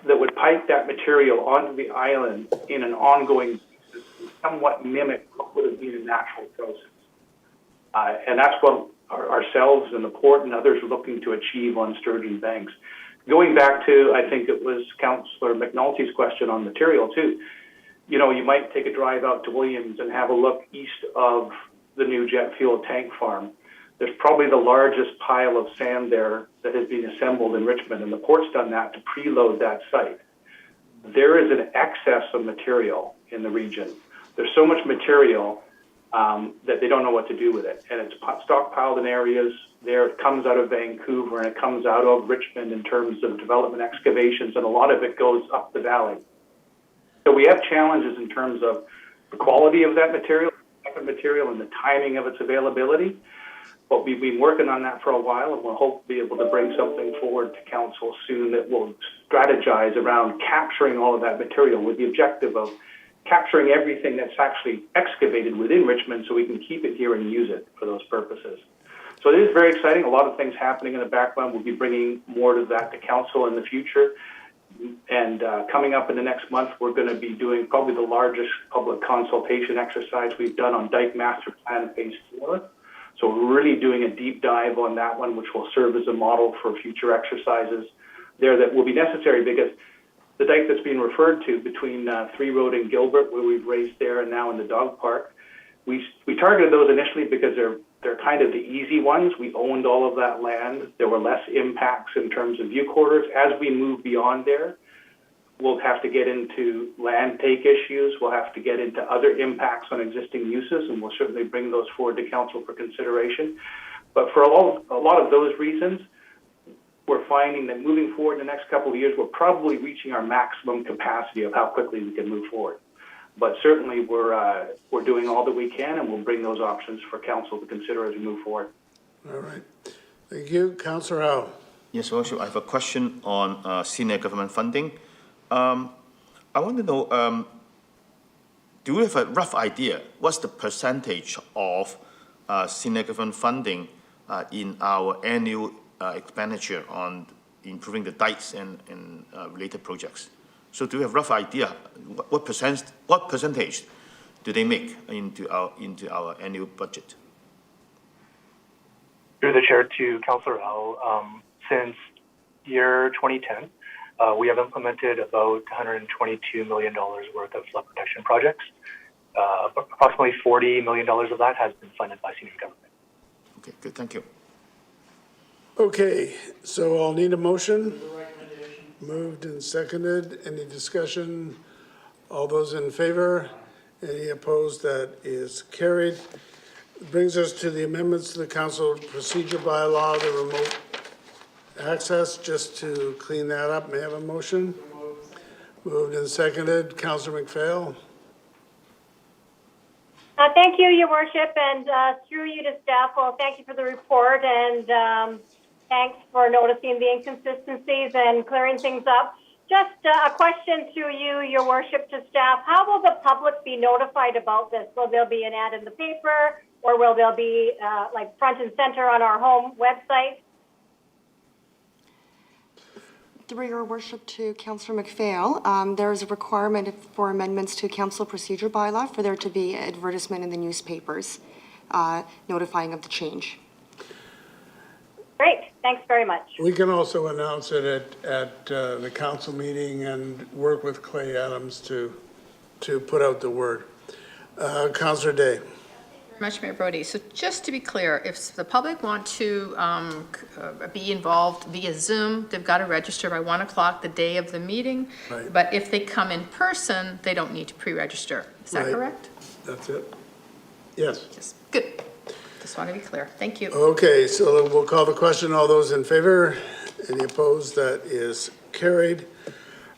that would pipe that material onto the island in an ongoing basis, somewhat mimic what would have been a natural process. And that's what ourselves and the port and others are looking to achieve on Sturgeon Banks. Going back to, I think it was Councillor McNulty's question on material too. You know, you might take a drive out to Williams and have a look east of the new jet fuel tank farm. There's probably the largest pile of sand there that has been assembled in Richmond, and the port's done that to preload that site. There is an excess of material in the region. There's so much material that they don't know what to do with it. And it's stockpiled in areas there. It comes out of Vancouver and it comes out of Richmond in terms of development excavations, and a lot of it goes up the valley. So we have challenges in terms of the quality of that material, and the timing of its availability. But we've been working on that for a while, and we'll hope to be able to bring something forward to council soon that will strategize around capturing all of that material with the objective of capturing everything that's actually excavated within Richmond so we can keep it here and use it for those purposes. So it is very exciting. A lot of things happening in the background. We'll be bringing more of that to council in the future. And coming up in the next month, we're going to be doing probably the largest public consultation exercise we've done on Dike Master Plan Phase 4. So we're really doing a deep dive on that one, which will serve as a model for future exercises there that will be necessary, because the dike that's being referred to between Three Road and Gilbert, where we've raised there and now in the dog park, we targeted those initially because they're kind of the easy ones. We owned all of that land. There were less impacts in terms of view quarters. As we move beyond there, we'll have to get into land take issues. We'll have to get into other impacts on existing uses, and we'll certainly bring those forward to council for consideration. But for a lot of those reasons, we're finding that moving forward in the next couple of years, we're probably reaching our maximum capacity of how quickly we can move forward. But certainly we're doing all that we can, and we'll bring those options for council to consider as we move forward. All right. Thank you. Councillor Howe. Yes, also I have a question on senior government funding. I want to know, do you have a rough idea what's the percentage of senior government funding in our annual expenditure on improving the dikes and related projects? So do you have a rough idea what percentage do they make into our annual budget? Through the chair to Councillor Howe, since year 2010, we have implemented about $122 million worth of flood protection projects. Approximately $40 million of that has been funded by senior government. Okay, good, thank you. Okay, so I'll need a motion. Moved and seconded. Any discussion? All those in favor? Any opposed? That is carried. Brings us to the amendments to the council procedure bylaw, the remote access. Just to clean that up, may I have a motion? Moved and seconded. Councillor McPhail. Thank you, Your Worship, and through you to staff, well, thank you for the report, and thanks for noticing the inconsistencies and clearing things up. Just a question through you, Your Worship, to staff. How will the public be notified about this? Will there be an ad in the paper, or will there be like front and center on our home website? Through your worship to Councillor McPhail, there is a requirement for amendments to council procedure bylaw for there to be advertisement in the newspapers notifying of the change. Great, thanks very much. We can also announce it at the council meeting and work with Clay Adams to put out the word. Councillor Day. Very much, Mayor Brody. So just to be clear, if the public want to be involved via Zoom, they've got to register by 1 o'clock the day of the meeting. Right. But if they come in person, they don't need to pre-register. Is that Right. correct? That's it? Yes. Yes. Good. Just want to be clear. Thank you. Okay, so we'll call the question. All those in favor? Any opposed? That is carried.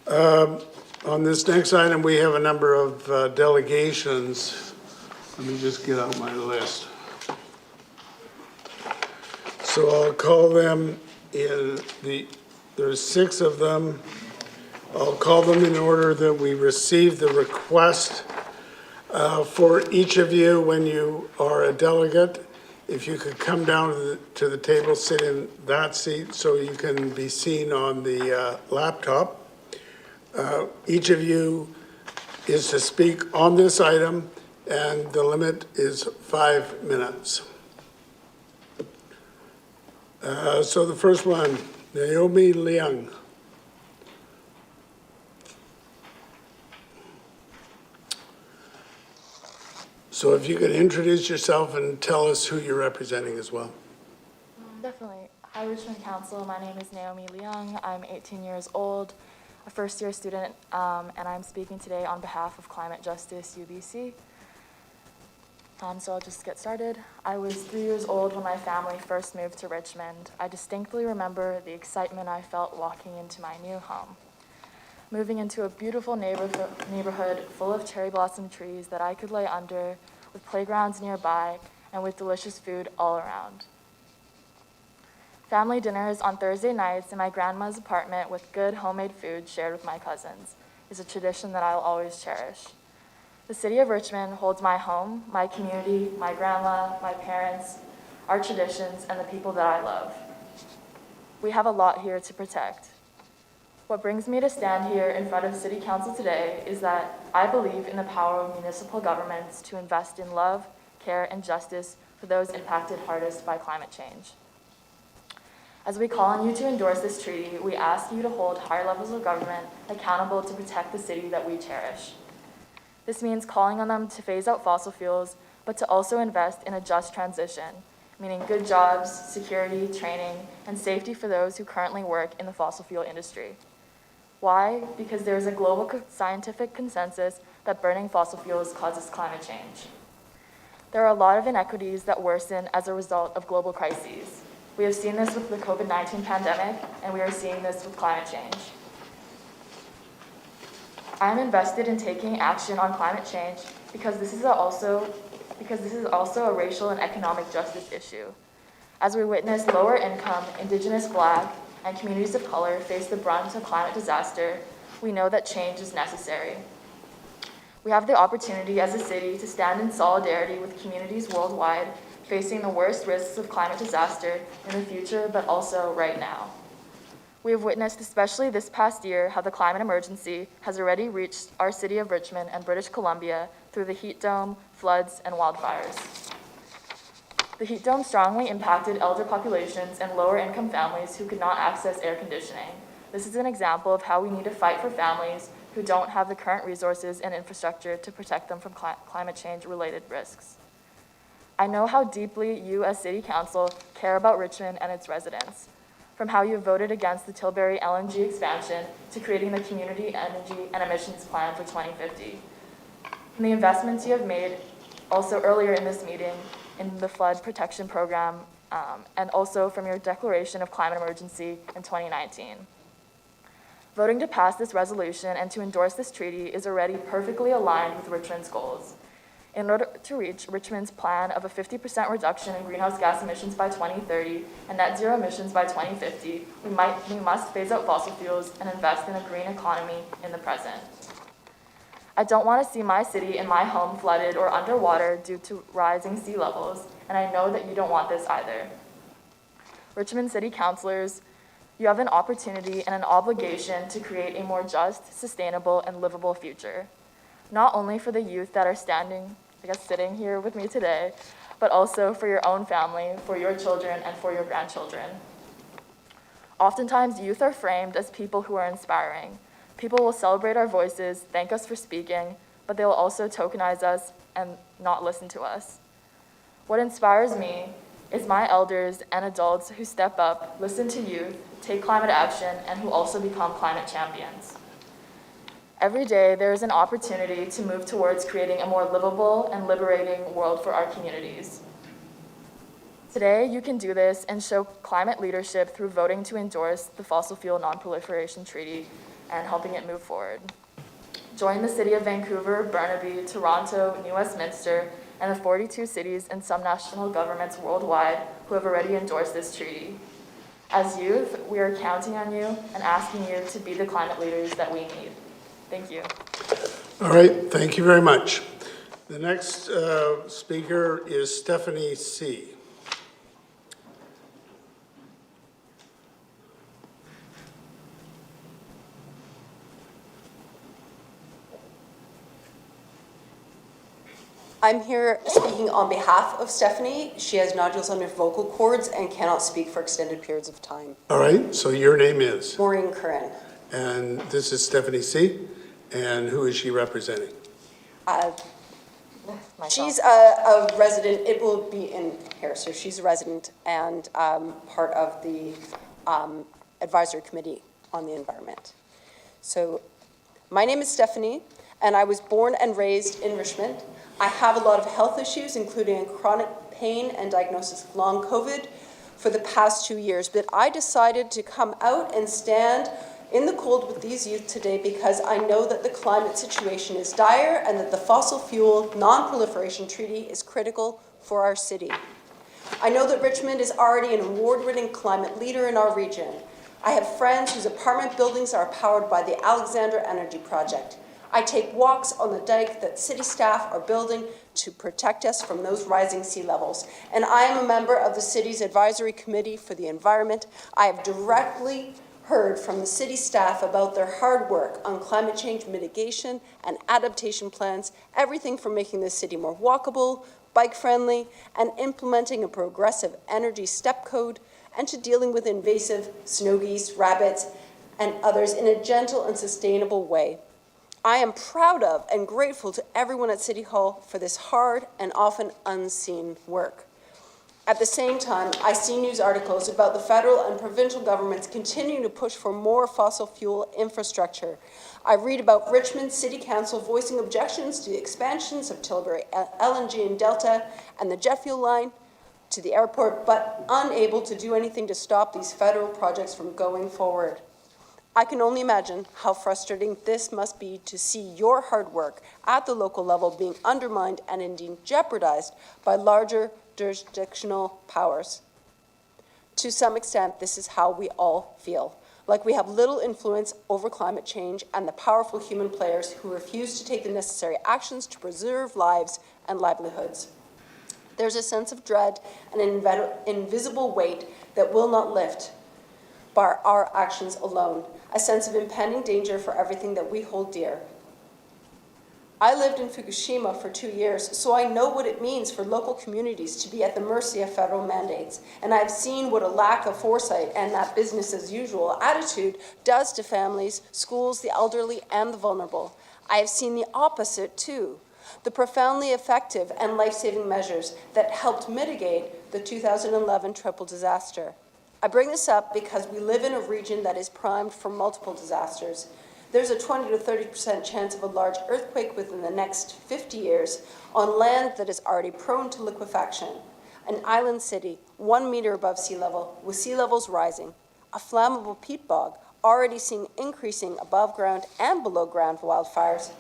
On this next item, we have a number of delegations. Let me just get out my list. So I'll call them there's 6 of them. I'll call them in order that we receive the request for each of you when you are a delegate. If you could come down to the table, sit in that seat so you can be seen on the laptop. Each of you is to speak on this item, and the limit is 5 minutes. So the first one, Naomi Liang. So if you could introduce yourself and tell us who you're representing as well. Definitely. Hi, Richmond Council. My name is Naomi Liang. I'm 18 years old, a first-year student, and I'm speaking today on behalf of Climate Justice UBC. So I'll just get started. I was 3 years old when my family first moved to Richmond. I distinctly remember the excitement I felt walking into my new home. Moving into a beautiful neighborhood full of cherry blossom trees that I could lay under, with playgrounds nearby, and with delicious food all around. Family dinners on Thursday nights in my grandma's apartment with good homemade food shared with my cousins is a tradition that I'll always cherish. The city of Richmond holds my home, my community, my grandma, my parents, our traditions, and the people that I love. We have a lot here to protect. What brings me to stand here in front of City Council today is that I believe in the power of municipal governments to invest in love, care, and justice for those impacted hardest by climate change. As we call on you to endorse this treaty, we ask you to hold higher levels of government accountable to protect the city that we cherish. This means calling on them to phase out fossil fuels, but to also invest in a just transition, meaning good jobs, security, training, and safety for those who currently work in the fossil fuel industry. Why? Because there is a global scientific consensus that burning fossil fuels causes climate change. There are a lot of inequities that worsen as a result of global crises. We have seen this with the COVID-19 pandemic, and we are seeing this with climate change. I am invested in taking action on climate change because this is also a racial and economic justice issue. As we witness lower income, Indigenous, Black, and communities of color face the brunt of climate disaster, we know that change is necessary. We have the opportunity as a city to stand in solidarity with communities worldwide facing the worst risks of climate disaster in the future, but also right now. We have witnessed, especially this past year, how the climate emergency has already reached our city of Richmond and British Columbia through the heat dome, floods, and wildfires. The heat dome strongly impacted elder populations and lower-income families who could not access air conditioning. This is an example of how we need to fight for families who don't have the current resources and infrastructure to protect them from climate change-related risks. I know how deeply you as City Council care about Richmond and its residents, from how you voted against the Tilbury LNG expansion to creating the Community Energy and Emissions Plan for 2050, and the investments you have made also earlier in this meeting in the flood protection program, and also from your declaration of climate emergency in 2019. Voting to pass this resolution and to endorse this treaty is already perfectly aligned with Richmond's goals. In order to reach Richmond's plan of a 50% reduction in greenhouse gas emissions by 2030 and net zero emissions by 2050, we must phase out fossil fuels and invest in a green economy in the present. I don't want to see my city and my home flooded or underwater due to rising sea levels, and I know that you don't want this either. Richmond City Councilors, you have an opportunity and an obligation to create a more just, sustainable, and livable future, not only for the youth that are sitting here with me today, but also for your own family, for your children, and for your grandchildren. Oftentimes, youth are framed as people who are inspiring. People will celebrate our voices, thank us for speaking, but they will also tokenize us and not listen to us. What inspires me is my elders and adults who step up, listen to youth, take climate action, and who also become climate champions. Every day, there is an opportunity to move towards creating a more livable and liberating world for our communities. Today, you can do this and show climate leadership through voting to endorse the Fossil Fuel Non-Proliferation Treaty and helping it move forward. Join the City of Vancouver, Burnaby, Toronto, New Westminster, and the 42 cities and some national governments worldwide who have already endorsed this treaty. As youth, we are counting on you and asking you to be the climate leaders that we need. Thank you. All right, thank you very much. The next speaker is Stephanie C. I'm here speaking on behalf of Stephanie. She has nodules on her vocal cords and cannot speak for extended periods of time. All right, so your name is? Maureen Curran. And this is Stephanie C. And who is she representing? She's a resident. It will be in here. So she's a resident and part of the advisory committee on the environment. So my name is Stephanie, and I was born and raised in Richmond. I have a lot of health issues, including chronic pain and diagnosis of long COVID for the past 2 years. But I decided to come out and stand in the cold with these youth today because I know that the climate situation is dire and that the Fossil Fuel Non-Proliferation Treaty is critical for our city. I know that Richmond is already an award-winning climate leader in our region. I have friends whose apartment buildings are powered by the Alexandra Energy Project. I take walks on the dike that city staff are building to protect us from those rising sea levels. And I am a member of the city's advisory committee for the environment. I have directly heard from the city staff about their hard work on climate change mitigation and adaptation plans, everything from making the city more walkable, bike-friendly, and implementing a progressive energy step code, and to dealing with invasive snow geese, rabbits, and others in a gentle and sustainable way. I am proud of and grateful to everyone at City Hall for this hard and often unseen work. At the same time, I see news articles about the federal and provincial governments continuing to push for more fossil fuel infrastructure. I read about Richmond City Council voicing objections to the expansions of Tilbury LNG and Delta and the jet fuel line to the airport, but unable to do anything to stop these federal projects from going forward. I can only imagine how frustrating this must be to see your hard work at the local level being undermined and indeed jeopardized by larger jurisdictional powers. To some extent, this is how we all feel, like we have little influence over climate change and the powerful human players who refuse to take the necessary actions to preserve lives and livelihoods. There's a sense of dread and an invisible weight that will not lift by our actions alone, a sense of impending danger for everything that we hold dear. I lived in Fukushima for 2 years, so I know what it means for local communities to be at the mercy of federal mandates, and I've seen what a lack of foresight and that business as usual attitude does to families, schools, the elderly, and the vulnerable. I have seen the opposite too, the profoundly effective and life-saving measures that helped mitigate the 2011 triple disaster. I bring this up because we live in a region that is primed for multiple disasters. There's a 20 to 30% chance of a large earthquake within the next 50 years on land that is already prone to liquefaction. An island city 1 meter above sea level with sea levels rising. A flammable peat bog already seeing increasing above ground and below ground wildfires.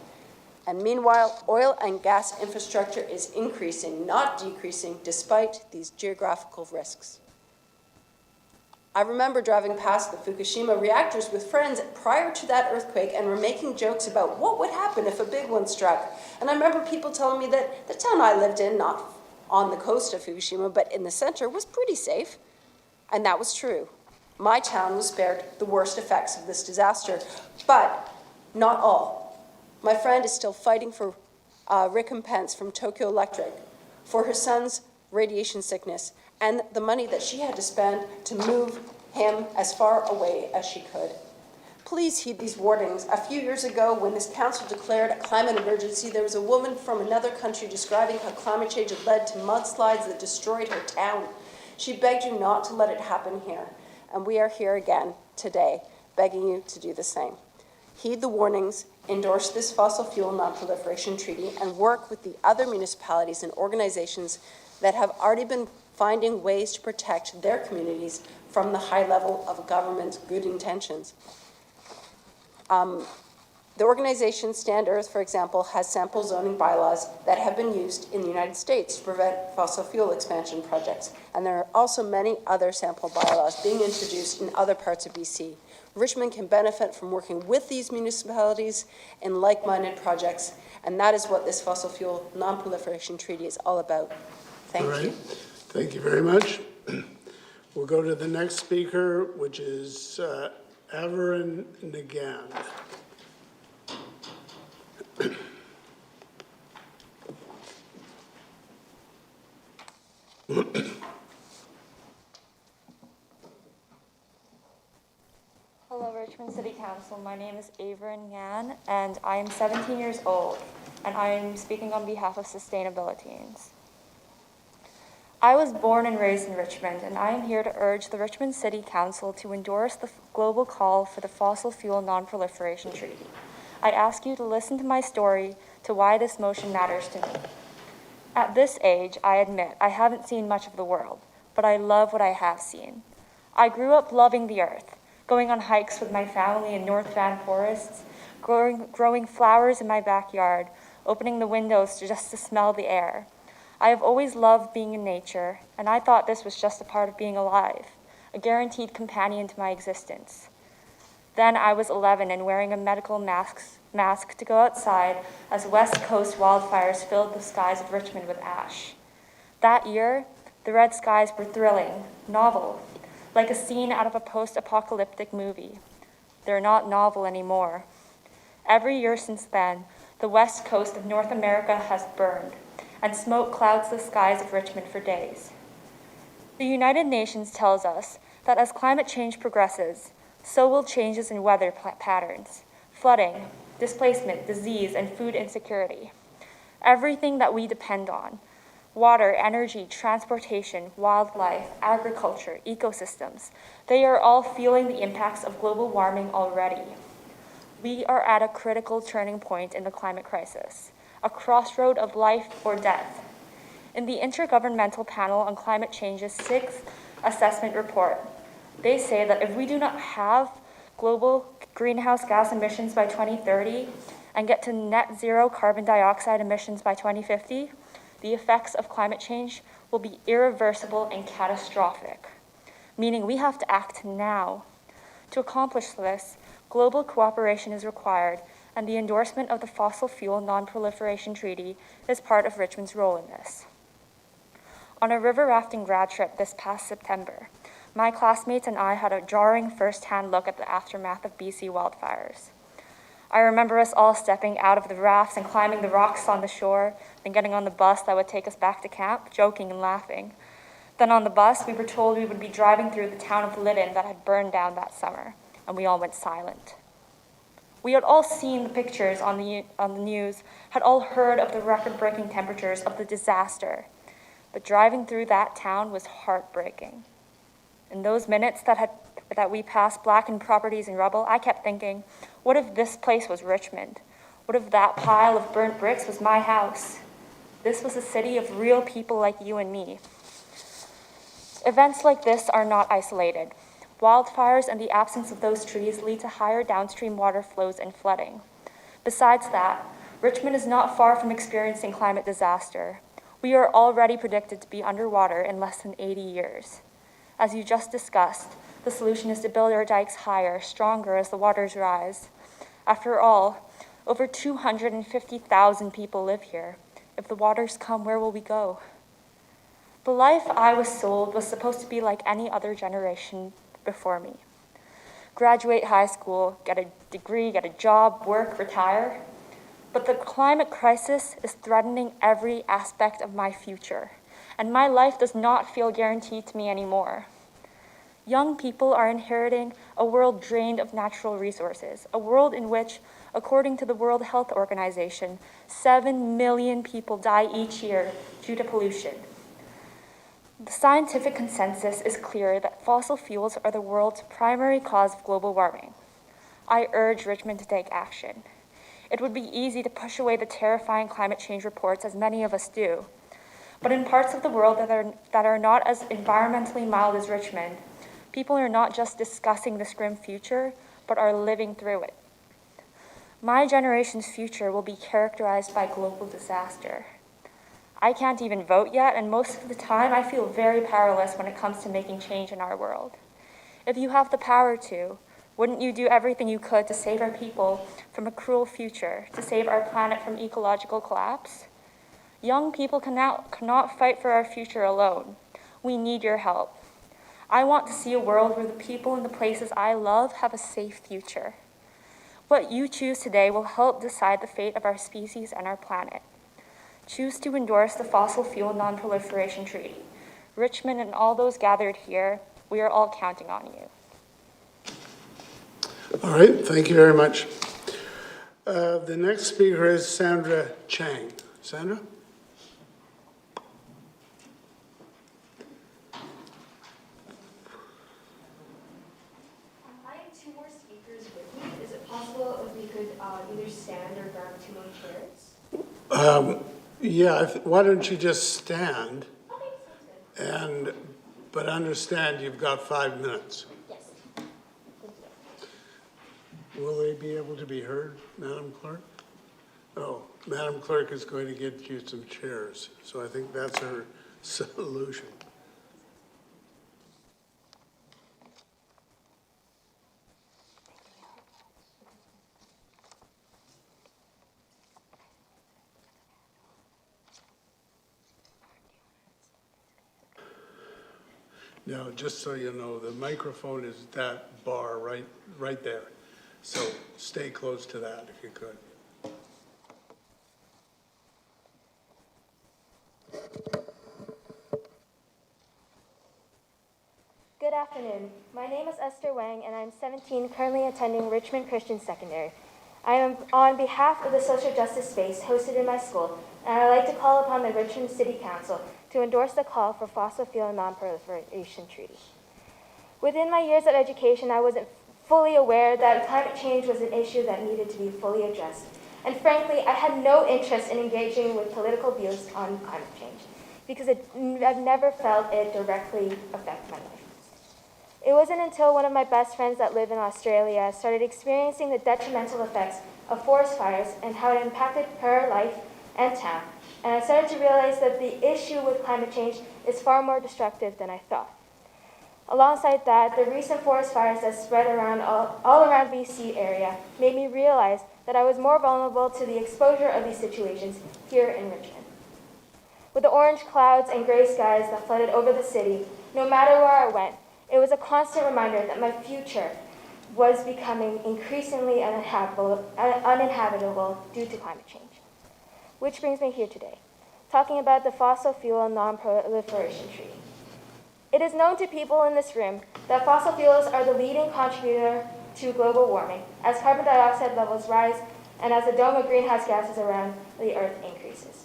And meanwhile, oil and gas infrastructure is increasing, not decreasing, despite these geographical risks. I remember driving past the Fukushima reactors with friends prior to that earthquake, and were making jokes about what would happen if a big one struck. And I remember people telling me that the town I lived in, not on the coast of Fukushima, but in the center, was pretty safe. And that was true. My town was spared the worst effects of this disaster, but not all. My friend is still fighting for recompense from Tokyo Electric for her son's radiation sickness and the money that she had to spend to move him as far away as she could. Please heed these warnings. A few years ago, when this council declared a climate emergency, there was a woman from another country describing how climate change had led to mudslides that destroyed her town. She begged you not to let it happen here, and we are here again today, begging you to do the same. Heed the warnings, endorse this fossil fuel non-proliferation treaty, and work with the other municipalities and organizations that have already been finding ways to protect their communities from the high level of government's good intentions. The organization Stand Earth, for example, has sample zoning bylaws that have been used in the United States to prevent fossil fuel expansion projects. And there are also many other sample bylaws being introduced in other parts of BC. Richmond can benefit from working with these municipalities in like-minded projects, and that is what this fossil fuel non-proliferation treaty is all about. Thank you. Thank you very much. We'll go to the next speaker, which is Averin Nagan. Hello, Richmond City Council. My name is Averin Yan, and I am 17 years old, and I am speaking on behalf of Sustainabiliteens. I was born and raised in Richmond, and I am here to urge the Richmond City Council to endorse the global call for the Fossil Fuel Non-Proliferation Treaty. I ask you to listen to my story to why this motion matters to me. At this age, I admit I haven't seen much of the world, but I love what I have seen. I grew up loving the earth, going on hikes with my family in North Van forests, growing flowers in my backyard, opening the windows just to smell the air. I have always loved being in nature, and I thought this was just a part of being alive, a guaranteed companion to my existence. Then I was 11 and wearing a medical mask to go outside as West Coast wildfires filled the skies of Richmond with ash. That year, the red skies were thrilling, novel, like a scene out of a post-apocalyptic movie. They're not novel anymore. Every year since then, the west coast of North America has burned, and smoke clouds the skies of Richmond for days. The United Nations tells us that as climate change progresses, so will changes in weather patterns, flooding, displacement, disease, and food insecurity. Everything that we depend on, water, energy, transportation, wildlife, agriculture, ecosystems, they are all feeling the impacts of global warming already. We are at a critical turning point in the climate crisis, a crossroad of life or death. In the Intergovernmental Panel on Climate Change's 6th assessment report, they say that if we do not have global greenhouse gas emissions by 2030 and get to net zero carbon dioxide emissions by 2050, the effects of climate change will be irreversible and catastrophic, meaning we have to act now. To accomplish this, global cooperation is required, and the endorsement of the Fossil Fuel Non-Proliferation Treaty is part of Richmond's role in this. On a river rafting grad trip this past September, my classmates and I had a jarring first-hand look at the aftermath of BC wildfires. I remember us all stepping out of the rafts and climbing the rocks on the shore, then getting on the bus that would take us back to camp, joking and laughing. Then on the bus, we were told we would be driving through the town of Lytton that had burned down that summer, and we all went silent. We had all seen the pictures on the news, had all heard of the record-breaking temperatures of the disaster, but driving through that town was heartbreaking. In those minutes that we passed blackened properties and rubble, I kept thinking, what if this place was Richmond? What if that pile of burnt bricks was my house? This was a city of real people like you and me. Events like this are not isolated. Wildfires and the absence of those trees lead to higher downstream water flows and flooding. Besides that, Richmond is not far from experiencing climate disaster. We are already predicted to be underwater in less than 80 years. As you just discussed, the solution is to build our dikes higher, stronger as the waters rise. After all, over 250,000 people live here. If the waters come, where will we go? The life I was sold was supposed to be like any other generation before me. Graduate high school, get a degree, get a job, work, retire. But the climate crisis is threatening every aspect of my future, and my life does not feel guaranteed to me anymore. Young people are inheriting a world drained of natural resources, a world in which, according to the World Health Organization, 7 million people die each year due to pollution. The scientific consensus is clear that fossil fuels are the world's primary cause of global warming. I urge Richmond to take action. It would be easy to push away the terrifying climate change reports, as many of us do. But in parts of the world that are not as environmentally mild as Richmond, people are not just discussing this grim future, but are living through it. My generation's future will be characterized by global disaster. I can't even vote yet, and most of the time I feel very powerless when it comes to making change in our world. If you have the power to, wouldn't you do everything you could to save our people from a cruel future, to save our planet from ecological collapse? Young people cannot fight for our future alone. We need your help. I want to see a world where the people in the places I love have a safe future. What you choose today will help decide the fate of our species and our planet. Choose to endorse the Fossil Fuel Non-Proliferation Treaty. Richmond and all those gathered here, we are all counting on you. All right, thank you very much. The next speaker is Sandra Chang. Sandra? I have two more speakers with me. Is it possible if we could either stand or grab two more chairs? Yeah, why don't you just stand? Okay, sounds good. But understand you've got 5 minutes. Yes. Thank you. Will they be able to be heard, Madam Clerk? Oh, Madam Clerk is going to get you some chairs, so I think that's her solution. Now, just so you know, the microphone is that bar right there. So stay close to that if you could. Good afternoon. My name is Esther Wang, and I'm 17, currently attending Richmond Christian Secondary. I am on behalf of the social justice space hosted in my school, and I'd like to call upon the Richmond City Council to endorse the call for Fossil Fuel Non-Proliferation Treaty. Within my years of education, I wasn't fully aware that climate change was an issue that needed to be fully addressed. And frankly, I had no interest in engaging with political views on climate change because I've never felt it directly affect my life. It wasn't until one of my best friends that live in Australia started experiencing the detrimental effects of forest fires and how it impacted her life and town. And I started to realize that the issue with climate change is far more destructive than I thought. Alongside that, the recent forest fires that spread around all around BC area made me realize that I was more vulnerable to the exposure of these situations here in Richmond. With the orange clouds and gray skies that flooded over the city, no matter where I went, it was a constant reminder that my future was becoming increasingly uninhabitable due to climate change. Which brings me here today, talking about the Fossil Fuel Non-Proliferation Treaty. It is known to people in this room that fossil fuels are the leading contributor to global warming, as carbon dioxide levels rise and as the dome of greenhouse gases around the Earth increases.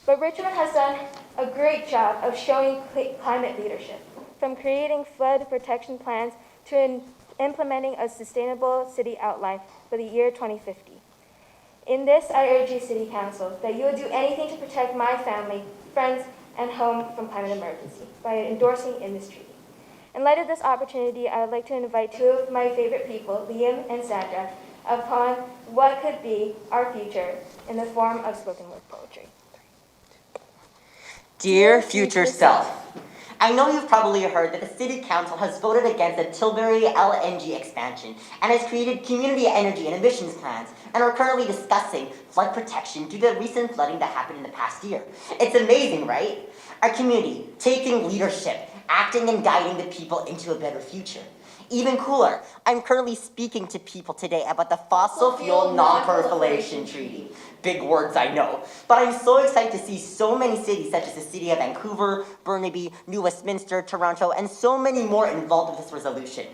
But Richmond has done a great job of showing climate leadership, from creating flood protection plans to implementing a sustainable city outline for the year 2050. In this, I urge you, City Council, that you will do anything to protect my family, friends, and home from climate emergency by endorsing in this treaty. In light of this opportunity, I would like to invite two of my favorite people, Liam and Sandra, upon what could be our future in the form of spoken word poetry. Dear future self, I know you've probably heard that the City Council has voted against the Tilbury LNG expansion and has created community energy and emissions plans and are currently discussing flood protection due to the recent flooding that happened in the past year. It's amazing, right? Our community taking leadership, acting and guiding the people into a better future. Even cooler, I'm currently speaking to people today about the Fossil Fuel Non-Proliferation Treaty. Big words, I know, but I'm so excited to see so many cities such as the city of Vancouver, Burnaby, New Westminster, Toronto, and so many more involved with this resolution.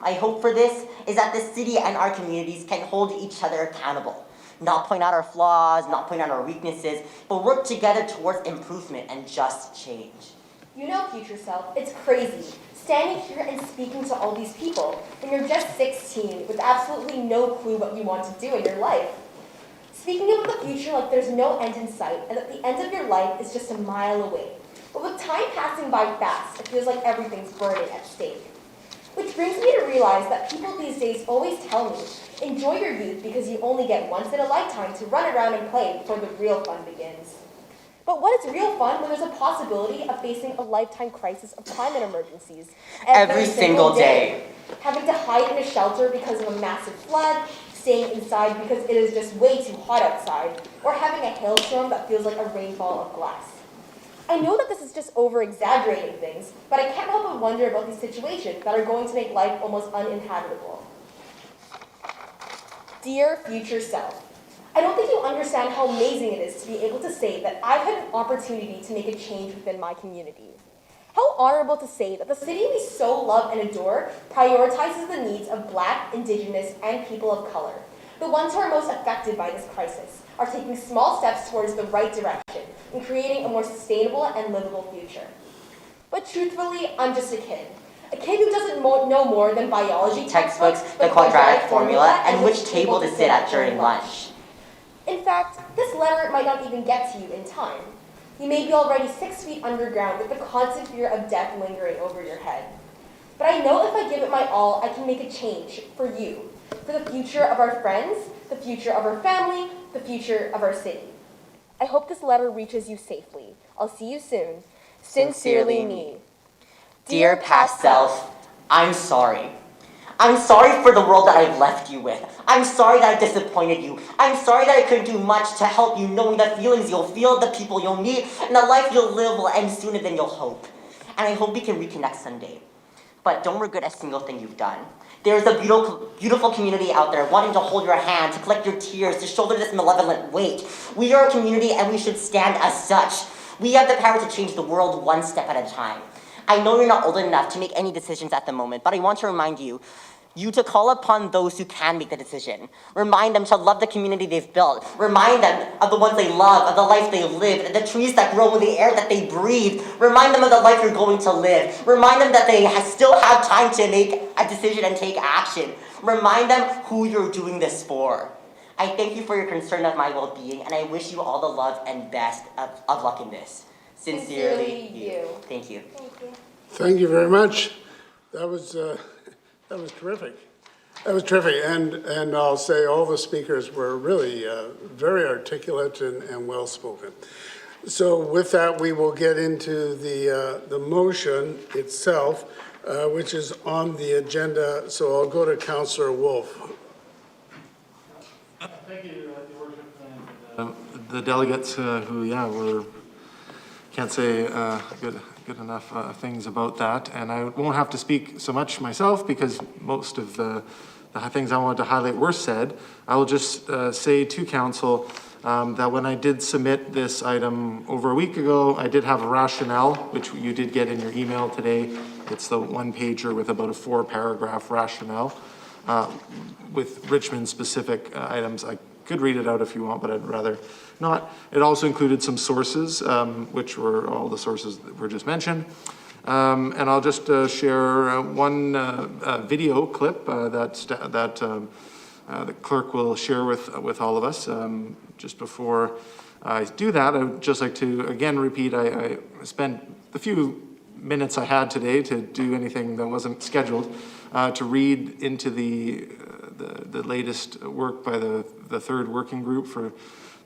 My hope for this is that the city and our communities can hold each other accountable, not point out our flaws, not point out our weaknesses, but work together towards improvement and just change. You know, future self, it's crazy standing here and speaking to all these people when you're just 16 with absolutely no clue what you want to do in your life. Speaking about the future like there's no end in sight and that the end of your life is just a mile away. But with time passing by fast, it feels like everything's burning at stake. Which brings me to realize that people these days always tell me, enjoy your youth because you only get once in a lifetime to run around and play before the real fun begins. But what is real fun when there's a possibility of facing a lifetime crisis of climate emergencies every single day? Having to hide in a shelter because of a massive flood, staying inside because it is just way too hot outside, or having a hailstorm that feels like a rainfall of glass. I know that this is just over-exaggerating things, but I can't help but wonder about these situations that are going to make life almost uninhabitable. Dear future self, I don't think you understand how amazing it is to be able to say that I've had an opportunity to make a change within my community. How honorable to say that the city we so love and adore prioritizes the needs of Black, Indigenous, and people of color. The ones who are most affected by this crisis are taking small steps towards the right direction in creating a more sustainable and livable future. But truthfully, I'm just a kid who doesn't know more than biology textbooks, the quadratic formula, and which table to sit at during lunch. In fact, this letter might not even get to you in time. You may be already 6 feet underground with the constant fear of death lingering over your head. But I know if I give it my all, I can make a change for you, for the future of our friends, the future of our family, the future of our city. I hope this letter reaches you safely. I'll see you soon. Sincerely me. Dear past self, I'm sorry. I'm sorry for the world that I've left you with. I'm sorry that I disappointed you. I'm sorry that I couldn't do much to help you, knowing the feelings you'll feel, the people you'll meet, and the life you'll live will end sooner than you'll hope. And I hope we can reconnect someday. But don't regret a single thing you've done. There's a beautiful community out there wanting to hold your hand, to collect your tears, to shoulder this malevolent weight. We are a community and we should stand as such. We have the power to change the world one step at a time. I know you're not old enough to make any decisions at the moment, but I want to remind you to call upon those who can make the decision. Remind them to love the community they've built. Remind them of the ones they love, of the life they've lived, the trees that grow in the air that they breathe. Remind them of the life you're going to live. Remind them that they still have time to make a decision and take action. Remind them who you're doing this for. I thank you for your concern of my well-being, and I wish you all the love and best of luck in this. Sincerely, you. Thank you. Thank you. Thank you very much. That was terrific. That was terrific, and I'll say all the speakers were really very articulate and well-spoken. So with that, we will get into the motion itself, which is on the agenda. So I'll go to Councillor Wolf. Thank you, Your Worship, and the delegates who, can't say good enough things about that. And I won't have to speak so much myself because most of the things I wanted to highlight were said. I will just say to Council that when I did submit this item over a week ago, I did have a rationale, which you did get in your email today. It's the one-pager with about a 4-paragraph rationale with Richmond-specific items. I could read it out if you want, but I'd rather not. It also included some sources, which were all the sources that were just mentioned. And I'll just share one video clip that the clerk will share with all of us. Just before I do that, I would just like to again repeat, I spent the few minutes I had today to do anything that wasn't scheduled to read into the the latest work by the third working group for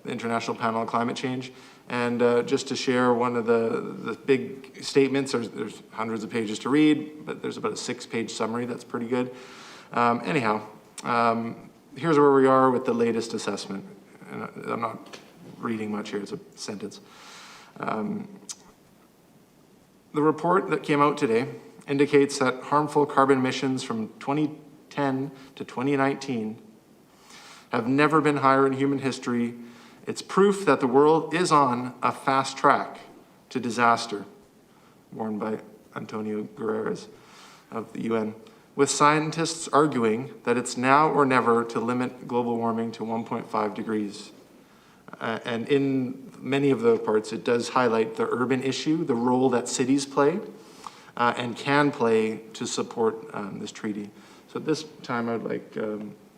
the International Panel on Climate Change. And just to share one of the big statements, there's hundreds of pages to read, but there's about a 6-page summary that's pretty good. Here's where we are with the latest assessment. And I'm not reading much here, it's a sentence. The report that came out today indicates that harmful carbon emissions from 2010 to 2019 have never been higher in human history. It's proof that the world is on a fast track to disaster, warned by Antonio Guterres of the UN, with scientists arguing that it's now or never to limit global warming to 1.5 degrees. And in many of the parts, it does highlight the urban issue, the role that cities play and can play to support this treaty. So at this time, I'd like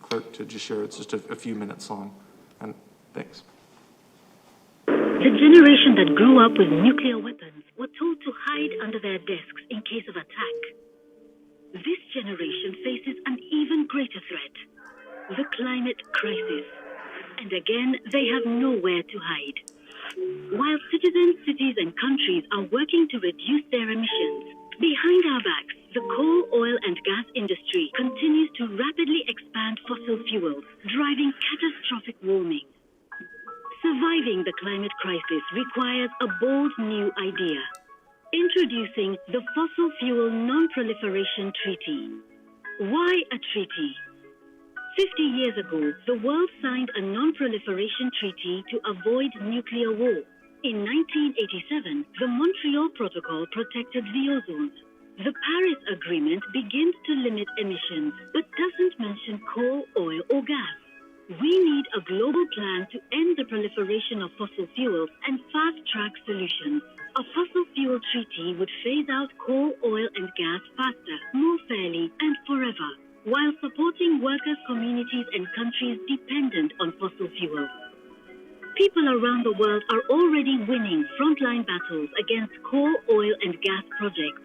Clerk to just share. It's just a few minutes long. And thanks. The generation that grew up with nuclear weapons were told to hide under their desks in case of attack. This generation faces an even greater threat, the climate crisis. And again, they have nowhere to hide. While citizens, cities, and countries are working to reduce their emissions, behind our backs, the coal, oil, and gas industry continues to rapidly expand fossil fuels, driving catastrophic warming. Surviving the climate crisis requires a bold new idea. Introducing the Fossil Fuel Non-Proliferation Treaty. Why a treaty? 50 years ago, the world signed a non-proliferation treaty to avoid nuclear war. In 1987, the Montreal Protocol protected the ozone. The Paris Agreement begins to limit emissions, but doesn't mention coal, oil, or gas. We need a global plan to end the proliferation of fossil fuels and fast-track solutions. A fossil fuel treaty would phase out coal, oil, and gas faster, more fairly, and forever, while supporting workers, communities, and countries dependent on fossil fuels. People around the world are already winning frontline battles against coal, oil, and gas projects.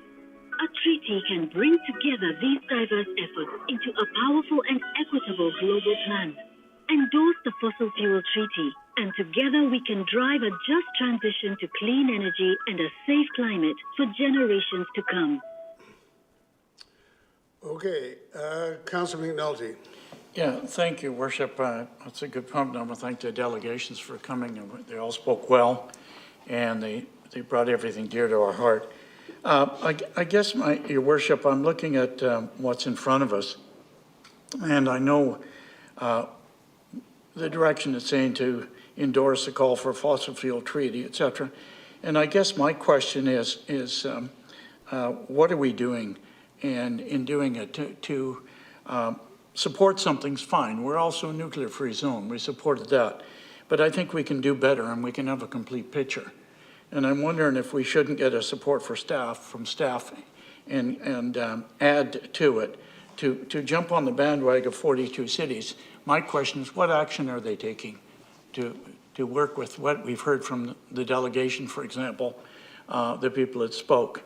A treaty can bring together these diverse efforts into a powerful and equitable global plan. Endorse the Fossil Fuel Treaty, and together we can drive a just transition to clean energy and a safe climate for generations to come. Okay, Councillor McNulty. Yeah, thank you, Worship. That's a good point. I want to thank the delegations for coming. They all spoke well, and they brought everything dear to our heart. I guess, Your Worship, I'm looking at what's in front of us, and I know the direction it's saying to endorse a call for a fossil fuel treaty, et cetera. And I guess my question is what are we doing? And in doing it to support something's fine. We're also a nuclear-free zone. We supported that. But I think we can do better and we can have a complete picture. And I'm wondering if we shouldn't get a support for from staff and add to it to jump on the bandwagon of 42 cities. My question is, what action are they taking to work with what we've heard from the delegation, for example, the people that spoke?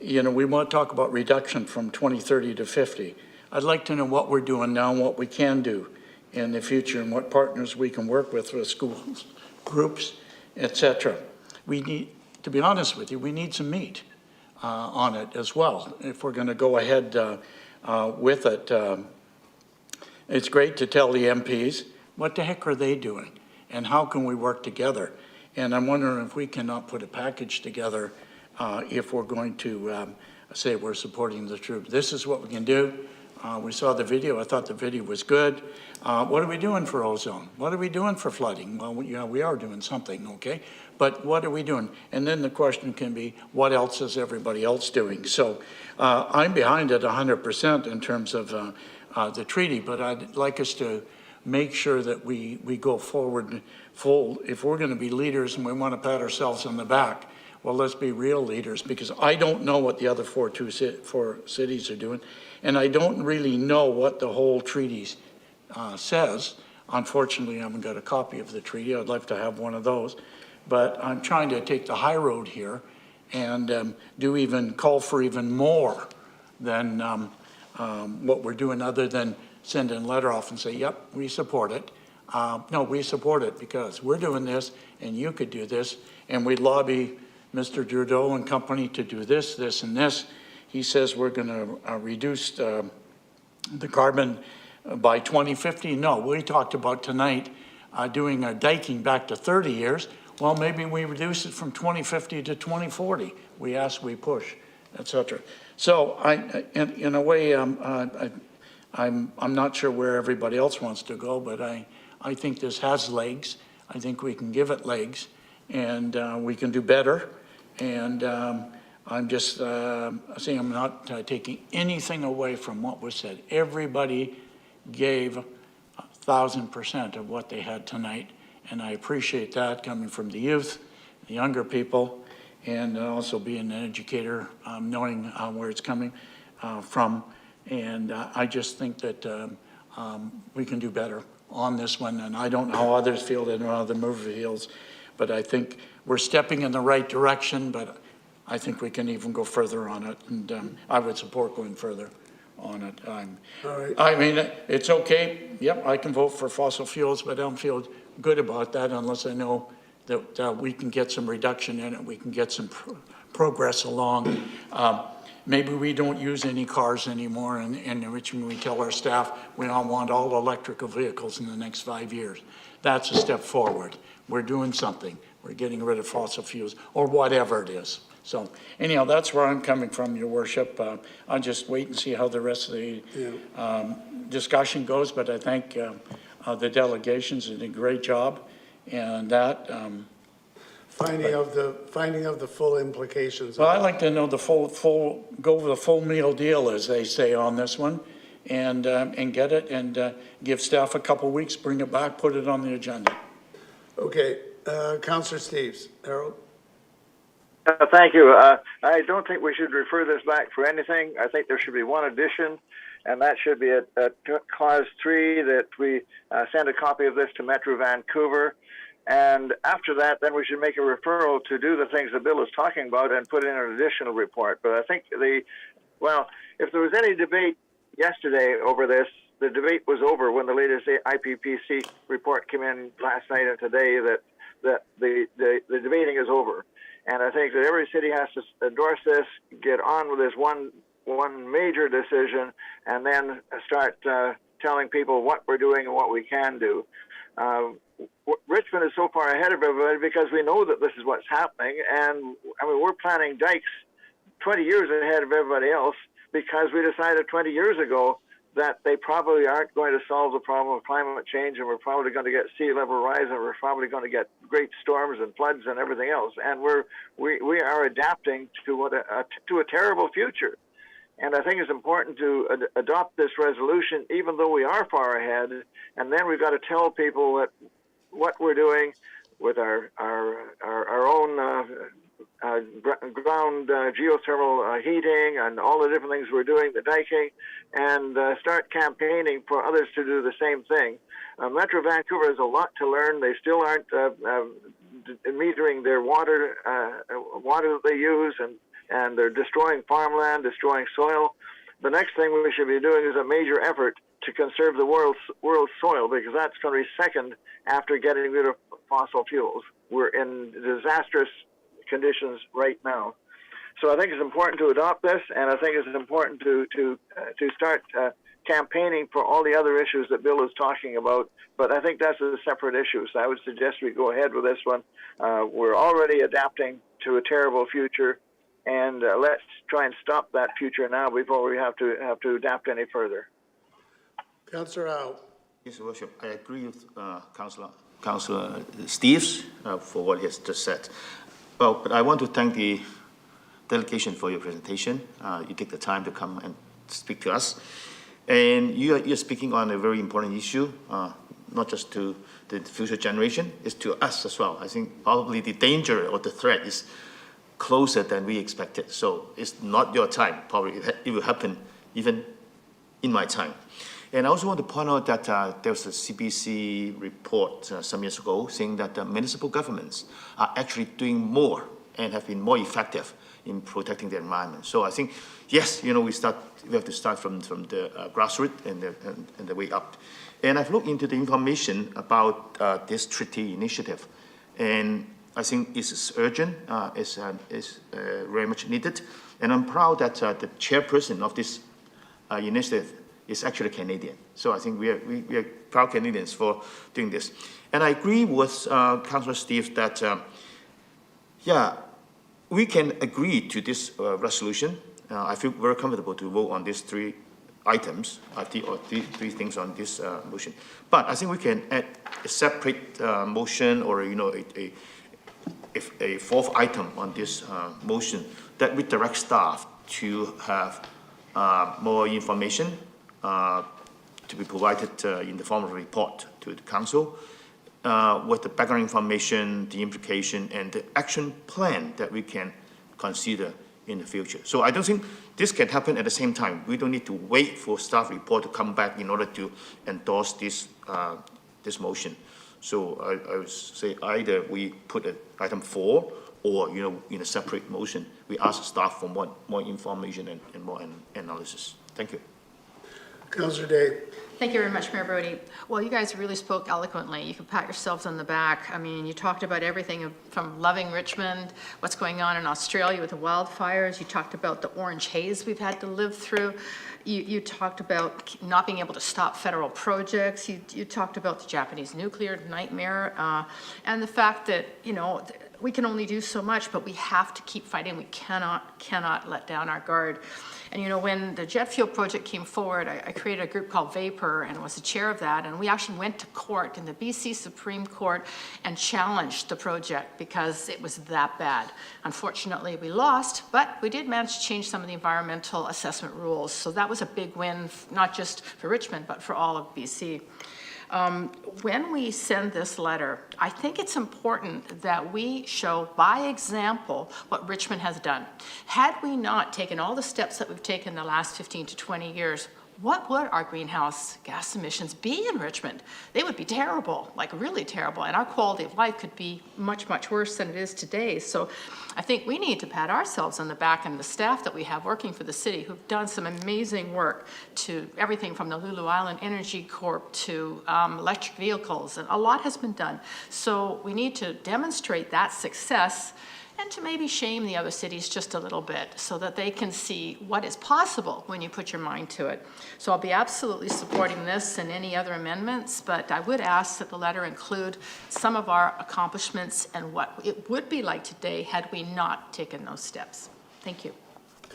You know, we want to talk about reduction from 2030 to 50. I'd like to know what we're doing now and what we can do in the future and what partners we can work with schools, groups, etc. We need, to be honest with you, we need some meat on it as well if we're going to go ahead with it. It's great to tell the MPs, what the heck are they doing? And how can we work together? And I'm wondering if we cannot put a package together if we're going to say we're supporting the troops. This is what we can do. We saw the video. I thought the video was good. What are we doing for ozone? What are we doing for flooding? Well, yeah, we are doing something, okay? But what are we doing? And then the question can be, what else is everybody else doing? So I'm behind it 100% in terms of the treaty, but I'd like us to make sure that we go forward full. If we're going to be leaders and we want to pat ourselves on the back, well, let's be real leaders, because I don't know what the other four cities are doing, and I don't really know what the whole treaty says. Unfortunately, I haven't got a copy of the treaty. I'd like to have one of those, but I'm trying to take the high road here and call for even more than what we're doing, other than send a letter off and say, yep, we support it. No, we support it because we're doing this and you could do this. And we lobby Mr. Trudeau and company to do this, this, and this. He says we're going to reduce the carbon by 2050. No, we talked about tonight doing a diking back to 30 years. Well, maybe we reduce it from 2050 to 2040. We ask, we push, et cetera. So in a way, I'm not sure where everybody else wants to go, but I think this has legs. I think we can give it legs, and we can do better. And I'm just saying I'm not taking anything away from what was said. Everybody gave 1,000% of what they had tonight, and I appreciate that coming from the youth, the younger people, and also being an educator, knowing where it's coming from. And I just think that we can do better on this one, and I don't know how others feel in other movie fields, but I think we're stepping in the right direction, but I think we can even go further on it, and I would support going further on it. I mean, it's okay. Yep, I can vote for fossil fuels, but I don't feel good about that unless I know that we can get some reduction in it, we can get some progress along. Maybe we don't use any cars anymore, and in Richmond we tell our staff we all want all electrical vehicles in the next 5 years. That's a step forward. We're doing something. We're getting rid of fossil fuels, or whatever it is. So anyhow, that's where I'm coming from, Your Worship. I'll just wait and see how the rest of the discussion goes, but I think the delegations did a great job, and that. Finding of the full implications. Well, I'd like to know the go over the full meal deal, as they say on this one, and get it, and give staff a couple weeks, bring it back, put it on the agenda. Okay, Councillor Steves. Harold? Thank you. I don't think we should refer this back for anything. I think there should be one addition, and that should be at Clause 3, that we send a copy of this to Metro Vancouver. And after that, then we should make a referral to do the things that Bill is talking about and put in an additional report. But I think if there was any debate yesterday over this, the debate was over when the latest IPPC report came in last night and today, that the debating is over. And I think that every city has to endorse this, get on with this one major decision, and then start telling people what we're doing and what we can do. Richmond is so far ahead of everybody because we know that this is what's happening, and I mean we're planning dikes 20 years ahead of everybody else because we decided 20 years ago that they probably aren't going to solve the problem of climate change, and we're probably going to get sea level rise, and we're probably going to get great storms and floods and everything else, and we are adapting to a terrible future. And I think it's important to adopt this resolution, even though we are far ahead. And then we've got to tell people that what we're doing with our own ground geothermal heating and all the different things we're doing, the diking, and start campaigning for others to do the same thing. Metro Vancouver has a lot to learn. They still aren't metering their water that they use, and they're destroying farmland, destroying soil. The next thing we should be doing is a major effort to conserve the world's soil, because that's going to be second after getting rid of fossil fuels. We're in disastrous conditions right now. So I think it's important to adopt this, and I think it's important to start campaigning for all the other issues that Bill is talking about. But I think that's a separate issue, so I would suggest we go ahead with this one. We're already adapting to a terrible future, and let's try and stop that future now before we have to adapt any further. Councillor Al. Yes, Your Worship. I agree with Councillor Steves for what he has just said. Well, but I want to thank the delegation for your presentation. You take the time to come and speak to us. And you're speaking on a very important issue, not just to the future generation, it's to us as well. I think probably the danger or the threat is closer than we expected. So it's not your time. Probably it will happen even in my time. And I also want to point out that there was a CBC report some years ago saying that municipal governments are actually doing more and have been more effective in protecting the environment. So I think, yes, we have to start from the grassroots and the way up. And I've looked into the information about this treaty initiative, and I think it's urgent, it's very much needed. And I'm proud that the chairperson of this initiative is actually Canadian. So I think we are proud Canadians for doing this. And I agree with Councillor Steve that, we can agree to this resolution. I feel very comfortable to vote on these three items, or three things on this motion. But I think we can add a separate motion, or a fourth item on this motion that we direct staff to have more information to be provided in the form of a report to the council with the background information, the implication, and the action plan that we can consider in the future. So I don't think this can happen at the same time. We don't need to wait for staff report to come back in order to endorse this this motion. So I would say either we put item 4, or in a separate motion, we ask staff for more information and more analysis. Thank you. Councillor Day. Thank you very much, Mayor Brody. Well, you guys really spoke eloquently. You can pat yourselves on the back. I mean, you talked about everything from loving Richmond, what's going on in Australia with the wildfires. You talked about the orange haze we've had to live through. You talked about not being able to stop federal projects. You talked about the Japanese nuclear nightmare, and the fact that, we can only do so much, but we have to keep fighting. We cannot let down our guard. And when the jet fuel project came forward, I created a group called Vapor and was the chair of that. And we actually went to court in the BC Supreme Court and challenged the project because it was that bad. Unfortunately, we lost, but we did manage to change some of the environmental assessment rules. So that was a big win, not just for Richmond, but for all of BC. When we send this letter, I think it's important that we show by example what Richmond has done. Had we not taken all the steps that we've taken the last 15 to 20 years, what would our greenhouse gas emissions be in Richmond? They would be terrible, like really terrible, and our quality of life could be much, much worse than it is today. So I think we need to pat ourselves on the back, and the staff that we have working for the city who've done some amazing work, to everything from the Lulu Island Energy Corp to electric vehicles, and a lot has been done. So we need to demonstrate that success and to maybe shame the other cities just a little bit so that they can see what is possible when you put your mind to it. So I'll be absolutely supporting this and any other amendments, but I would ask that the letter include some of our accomplishments and what it would be like today had we not taken those steps. Thank you.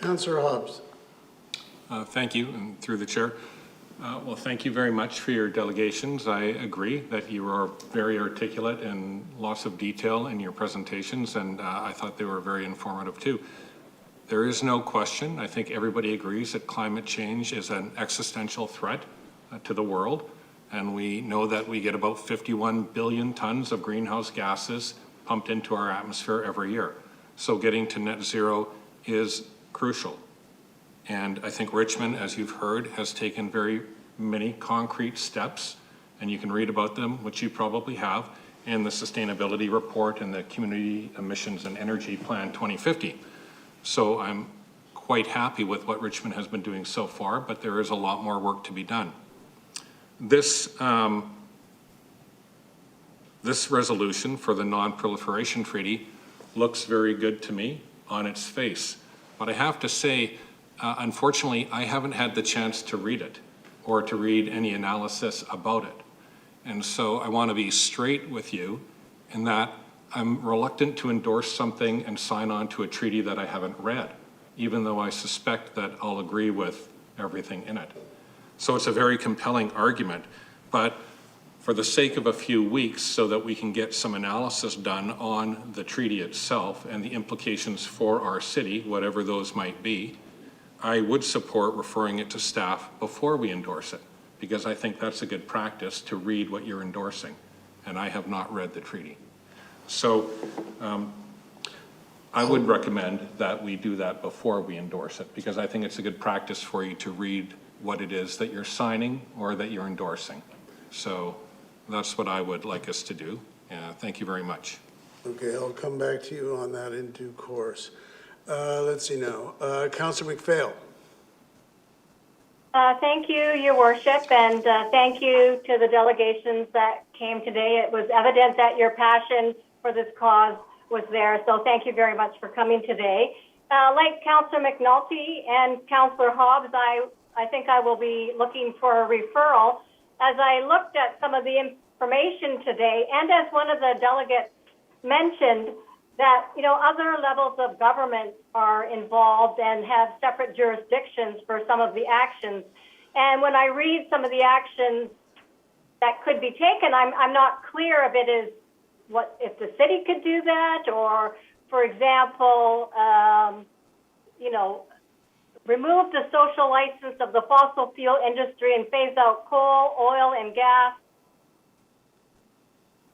Councillor Hobbs. Thank you, and through the chair. Well, thank you very much for your delegations. I agree that you are very articulate and lots of detail in your presentations, and I thought they were very informative too. There is no question, I think everybody agrees, that climate change is an existential threat to the world, and we know that we get about 51 billion tons of greenhouse gases pumped into our atmosphere every year. So getting to net zero is crucial. And I think Richmond, as you've heard, has taken very many concrete steps, and you can read about them, which you probably have, in the sustainability report and the Community Emissions and Energy Plan 2050. So I'm quite happy with what Richmond has been doing so far, but there is a lot more work to be done. This resolution for the Non-Proliferation Treaty looks very good to me on its face. But I have to say, unfortunately, I haven't had the chance to read it or to read any analysis about it. And so I want to be straight with you in that I'm reluctant to endorse something and sign on to a treaty that I haven't read, even though I suspect that I'll agree with everything in it. So it's a very compelling argument, but for the sake of a few weeks so that we can get some analysis done on the treaty itself and the implications for our city, whatever those might be, I would support referring it to staff before we endorse it, because I think that's a good practice to read what you're endorsing, and I have not read the treaty. So I would recommend that we do that before we endorse it, because I think it's a good practice for you to read what it is that you're signing or that you're endorsing. So that's what I would like us to do. Thank you very much. Okay, I'll come back to you on that in due course. Let's see now. Councillor McPhail. Thank you, Your Worship, and thank you to the delegations that came today. It was evident that your passion for this cause was there, so thank you very much for coming today. Like Councillor McNulty and Councillor Hobbs, I think I will be looking for a referral. As I looked at some of the information today, and as one of the delegates mentioned, that, you know, other levels of government are involved and have separate jurisdictions for some of the actions. And when I read some of the actions that could be taken, I'm not clear if it is what, if the city could do that, or, for example, you know, remove the social license of the fossil fuel industry and phase out coal, oil, and gas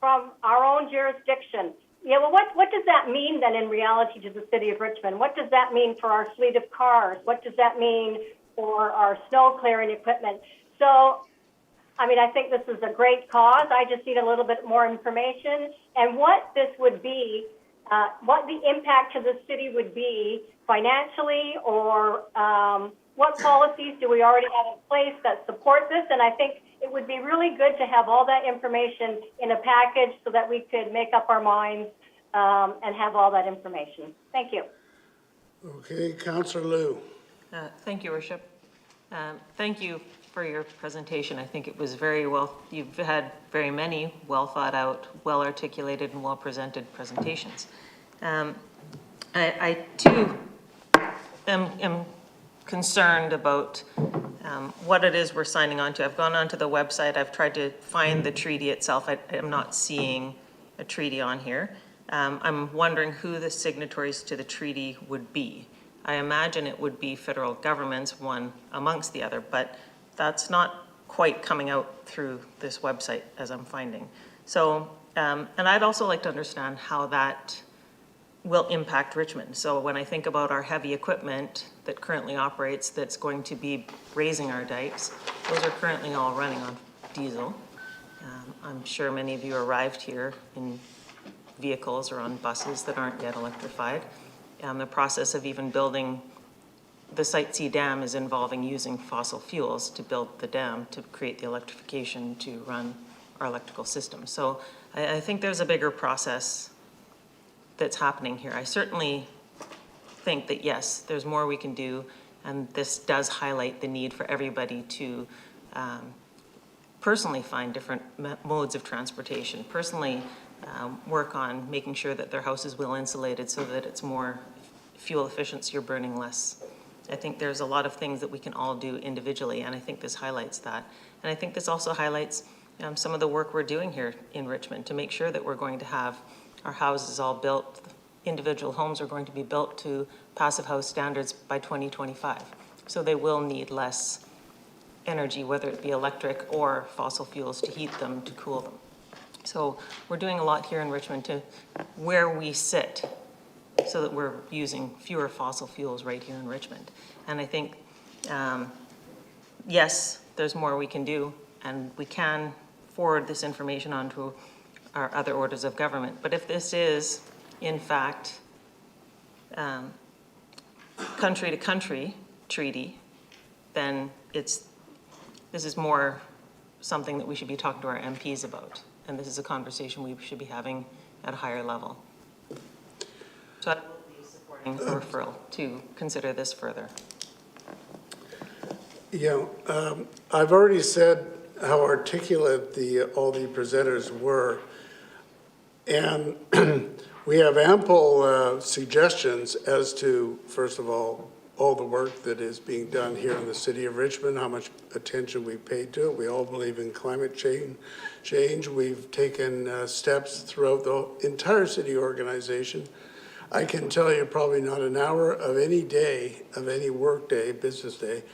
from our own jurisdiction. Yeah, well, what does that mean then in reality to the city of Richmond? What does that mean for our fleet of cars? What does that mean for our snow clearing equipment? So, I mean, I think this is a great cause. I just need a little bit more information and what this would be, what the impact to the city would be financially, or what policies do we already have in place that support this? And I think it would be really good to have all that information in a package so that we could make up our minds and have all that information. Thank you. Okay, Councillor Liu. Thank you, Worship. Thank you for your presentation. I think it was very well, you've had very many well thought out, well articulated and well presented presentations. I too am concerned about what it is we're signing on to. I've gone onto the website, I've tried to find the treaty itself. I am not seeing a treaty on here. I'm wondering who the signatories to the treaty would be. I imagine it would be federal governments, one amongst the other, but that's not quite coming out through this website as I'm finding. So, and I'd also like to understand how that will impact Richmond. So when I think about our heavy equipment that currently operates that's going to be raising our dikes, those are currently all running on diesel. I'm sure many of you arrived here in vehicles or on buses that aren't yet electrified. The process of even building the Site C dam is involving using fossil fuels to build the dam to create the electrification to run our electrical system. So I think there's a bigger process that's happening here. I certainly think that yes, there's more we can do, and this does highlight the need for everybody to personally find different modes of transportation, personally work on making sure that their house is well insulated so that it's more fuel efficient, so you're burning less. I think there's a lot of things that we can all do individually, and I think this highlights that. And I think this also highlights some of the work we're doing here in Richmond to make sure that we're going to have our houses all built, individual homes are going to be built to passive house standards by 2025. So they will need less energy, whether it be electric or fossil fuels to heat them, to cool them. So we're doing a lot here in Richmond to where we sit so that we're using fewer fossil fuels right here in Richmond. And I think, yes, there's more we can do, and we can forward this information onto our other orders of government. But if this is, in fact, country to country treaty, then this is more something that we should be talking to our MPs about. And this is a conversation we should be having at a higher level. So I will be supporting a referral to consider this further. Yeah, I've already said how articulate all the presenters were. And we have ample suggestions as to, first of all the work that is being done here in the city of Richmond, how much attention we paid to it. We all believe in climate change. We've taken steps throughout the entire city organization. I can tell you probably not an hour of any day, of any work day, business day,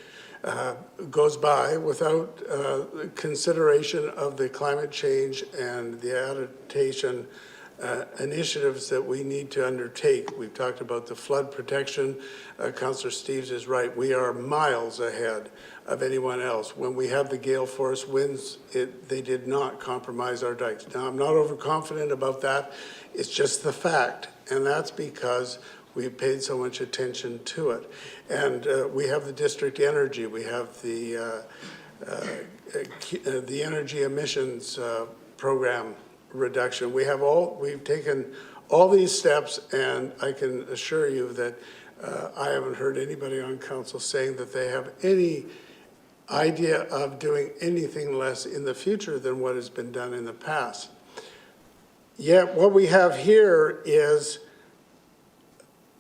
goes by without consideration of the climate change and the adaptation initiatives that we need to undertake. We've talked about the flood protection. Councillor Steeves is right. We are miles ahead of anyone else. When we have the gale force winds, they did not compromise our dikes. Now, I'm not overconfident about that. It's just the fact, and that's because we've paid so much attention to it. And we have the district energy, we have the energy emissions program reduction. We've taken all these steps, and I can assure you that I haven't heard anybody on council saying that they have any idea of doing anything less in the future than what has been done in the past. Yet what we have here is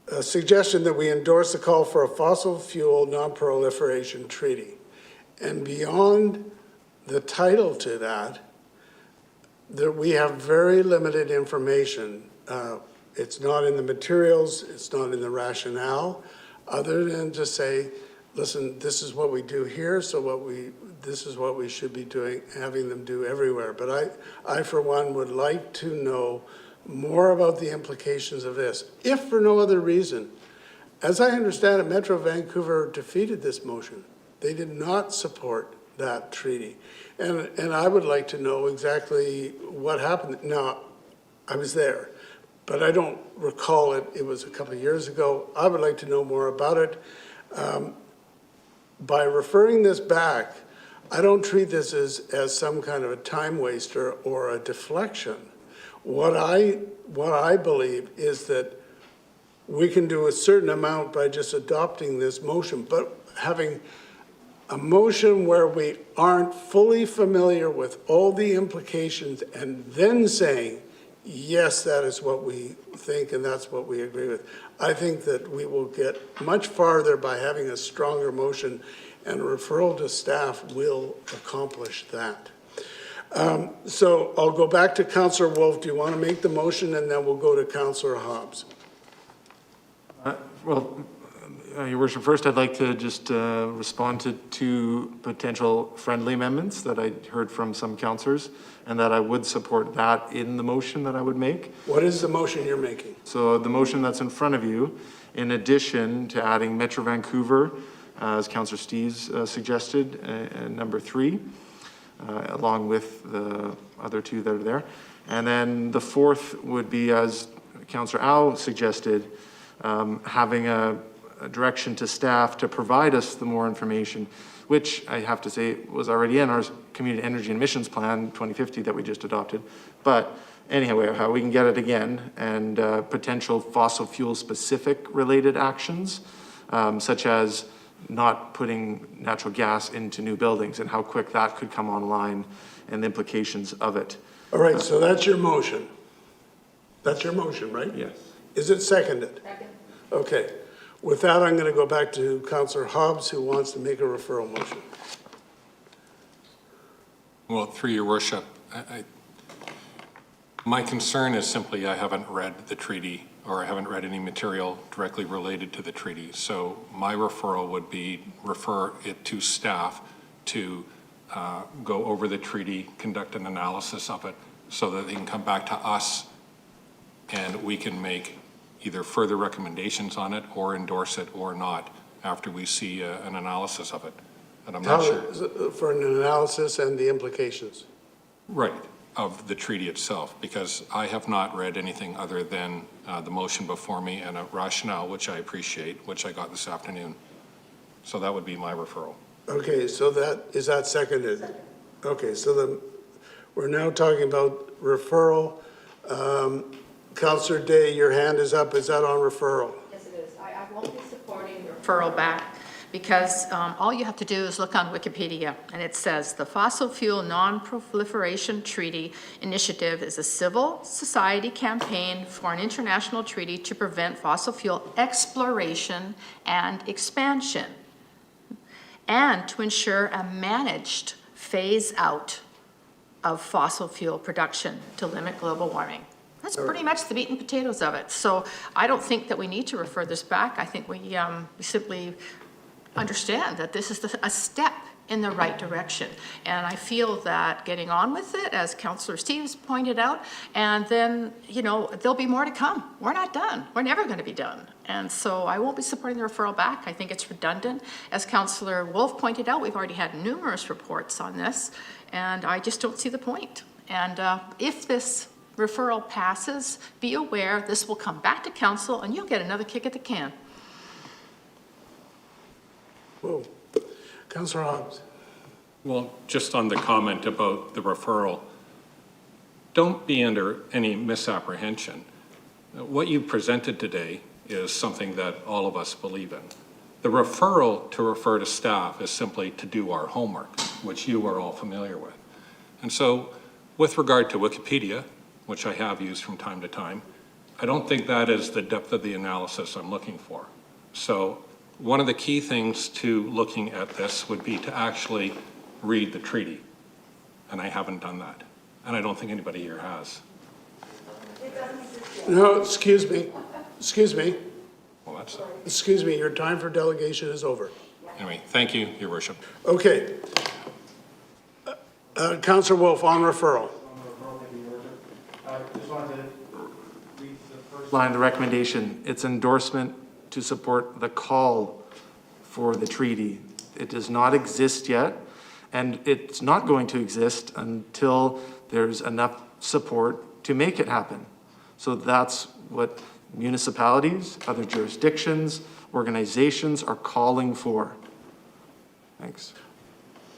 a suggestion that we endorse the call for a fossil fuel non-proliferation treaty. And beyond the title to that we have very limited information. It's not in the materials, it's not in the rationale, other than to say, listen, this is what we do here, so this is what we should be doing, having them do everywhere. But I for one, would like to know more about the implications of this, if for no other reason. As I understand it, Metro Vancouver defeated this motion. They did not support that treaty. And I would like to know exactly what happened. Now, I was there, but I don't recall it. It was a couple of years ago. I would like to know more about it. By referring this back, I don't treat this as some kind of a time waster or a deflection. What I believe is that we can do a certain amount by just adopting this motion, but having a motion where we aren't fully familiar with all the implications and then saying, yes, that is what we think and that's what we agree with. I think that we will get much farther by having a stronger motion, and a referral to staff will accomplish that. So I'll go back to Councillor Wolf. Do you want to make the motion, and then we'll go to Councillor Hobbs? Your Worship, first I'd like to just respond to two potential friendly amendments that I heard from some councillors, and that I would support that in the motion that I would make. What is the motion you're making? So the motion that's in front of you, in addition to adding Metro Vancouver, as Councillor Steeves suggested, number 3, along with the other two that are there. And then the fourth would be, as Councillor Au suggested, having a direction to staff to provide us the more information, which I have to say was already in our Community Energy and Emissions Plan 2050 that we just adopted. But anyhow, how we can get it again, and potential fossil fuel specific related actions, such as not putting natural gas into new buildings and how quick that could come online and the implications of it. All right, so that's your motion. That's your motion, right? Yes. Is it seconded? Second. Okay. With that, I'm going to go back to Councillor Hobbs, who wants to make a referral motion. Well, through your worship, my concern is simply I haven't read the treaty, or I haven't read any material directly related to the treaty. So my referral would be refer it to staff to go over the treaty, conduct an analysis of it, so that they can come back to us and we can make either further recommendations on it or endorse it or not after we see an analysis of it. And I'm not sure. For an analysis and the implications. Right, of the treaty itself, because I have not read anything other than the motion before me and a rationale, which I appreciate, which I got this afternoon. So that would be my referral. Okay, so is that seconded? Second. Okay, so we're now talking about referral. Councillor Day, your hand is up. Is that on referral? Yes, it is. I won't be supporting the referral back because all you have to do is look on Wikipedia, and it says the Fossil Fuel Non-Proliferation Treaty Initiative is a civil society campaign for an international treaty to prevent fossil fuel exploration and expansion, and to ensure a managed phase out of fossil fuel production to limit global warming. That's pretty much the meat and potatoes of it. So I don't think that we need to refer this back. I think we simply understand that this is a step in the right direction. And I feel that getting on with it, as Councillor Steeves pointed out, and then, there'll be more to come. We're not done. We're never going to be done. And so I won't be supporting the referral back. I think it's redundant. As Councillor Wolf pointed out, we've already had numerous reports on this, and I just don't see the point. And if this referral passes, be aware this will come back to council and you'll get another kick at the can. Whoa. Councillor Hobbs. Well, just on the comment about the referral, don't be under any misapprehension. What you presented today is something that all of us believe in. The referral to refer to staff is simply to do our homework, which you are all familiar with. And so with regard to Wikipedia, which I have used from time to time, I don't think that is the depth of the analysis I'm looking for. So one of the key things to looking at this would be to actually read the treaty. And I haven't done that. And I don't think anybody here has. No, excuse me. Excuse me. Well, that's... Excuse me, your time for delegation is over. Anyway, thank you, Your Worship. Okay. Councillor Wolf, on referral. I just wanted to read the first line of the recommendation. It's endorsement to support the call for the treaty. It does not exist yet, and it's not going to exist until there's enough support to make it happen. So that's what municipalities, other jurisdictions, organizations are calling for. Thanks.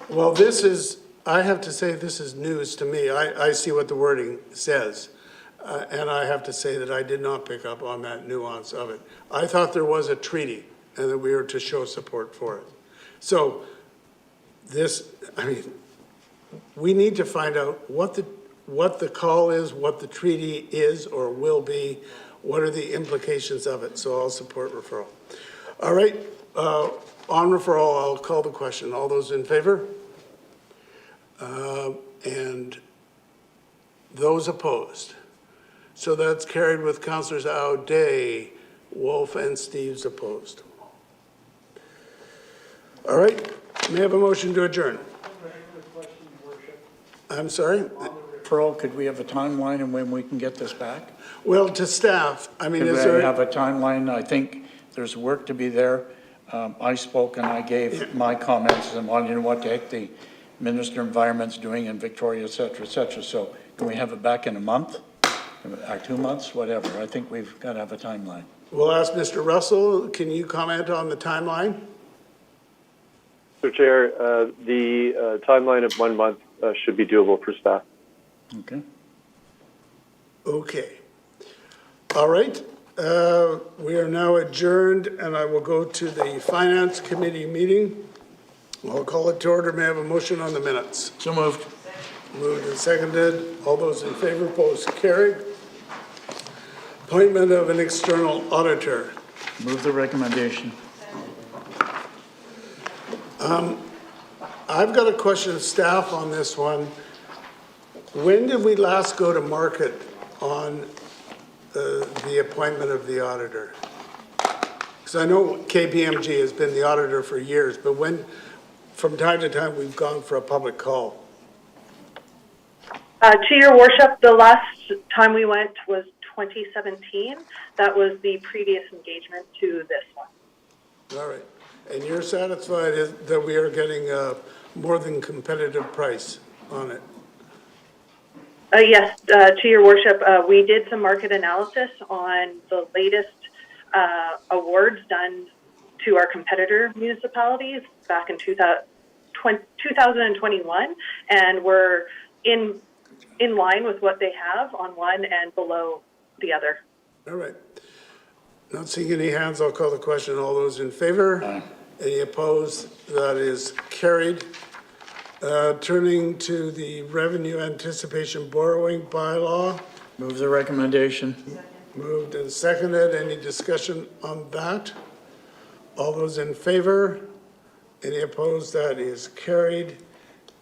Well, this is, I have to say, this is news to me. I see what the wording says, and I have to say that I did not pick up on that nuance of it. I thought there was a treaty and that we were to show support for it. So this, I mean, we need to find out what the call is, what the treaty is or will be, what are the implications of it. So I'll support referral. All right, on referral, I'll call the question. All those in favor? And those opposed. So that's carried with Councillors Audet, Wolf, and Steves opposed. All right, may I have a motion to adjourn? I'm sorry? Referral, could we have a timeline and when we can get this back? Well, to staff, I mean, Could is we there? have a timeline? I think there's work to be there. I spoke and I gave my comments and wanted to know what the heck the Minister of Environment's doing in Victoria, et cetera, et cetera. So can we have it back in a month or 2 months, whatever? I think we've got to have a timeline. We'll ask Mr. Russell, can you comment on the timeline? Mr. Chair, the timeline of 1 month should be doable for staff. Okay. Okay. All right. We are now adjourned, and I will go to the Finance Committee meeting. I'll call it to order. May I have a motion on the minutes? So moved. Moved and seconded. All those in favor, opposed, carried. Appointment of an external auditor. Move the recommendation. I've got a question of staff on this one. When did we last go to market on the appointment of the auditor? Because I know KPMG has been the auditor for years, but when, from time to time, we've gone for a public call. To your worship, the last time we went was 2017. That was the previous engagement to this one. All right. And you're satisfied that we are getting a more than competitive price on it? Yes, to your worship, we did some market analysis on the latest awards done to our competitor municipalities back in 2021, and we're in line with what they have on one and below the other. All right. Not seeing any hands, I'll call the question. All those in favor? Aye. Any opposed? That is carried. Turning to the revenue anticipation borrowing bylaw. Move the recommendation. Moved and seconded. Any discussion on that? All those in favor? Any opposed? That is carried.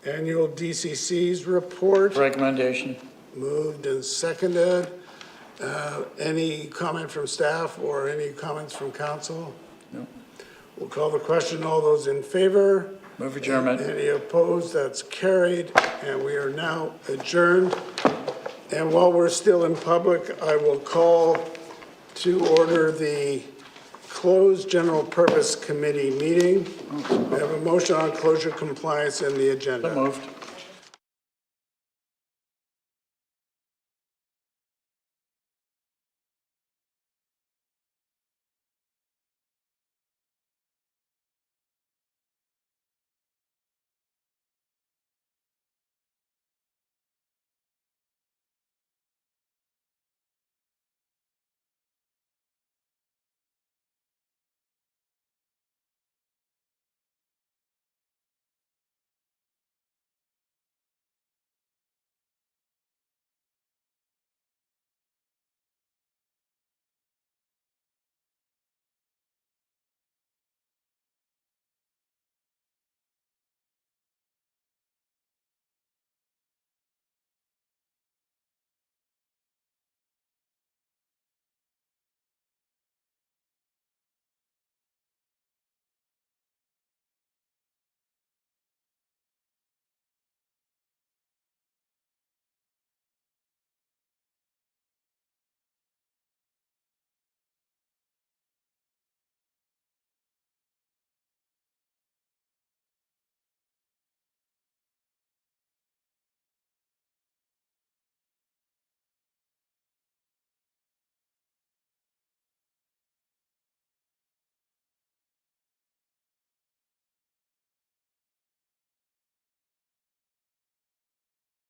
Annual DCC's report. Recommendation. Moved and seconded. Any comment from staff or any comments from council? No. We'll call the question. All those in favor? Move adjournment. Any opposed? That's carried. And we are now adjourned. And while we're still in public, I will call to order the closed general purpose committee meeting. We have a motion on closure compliance in the agenda. So moved.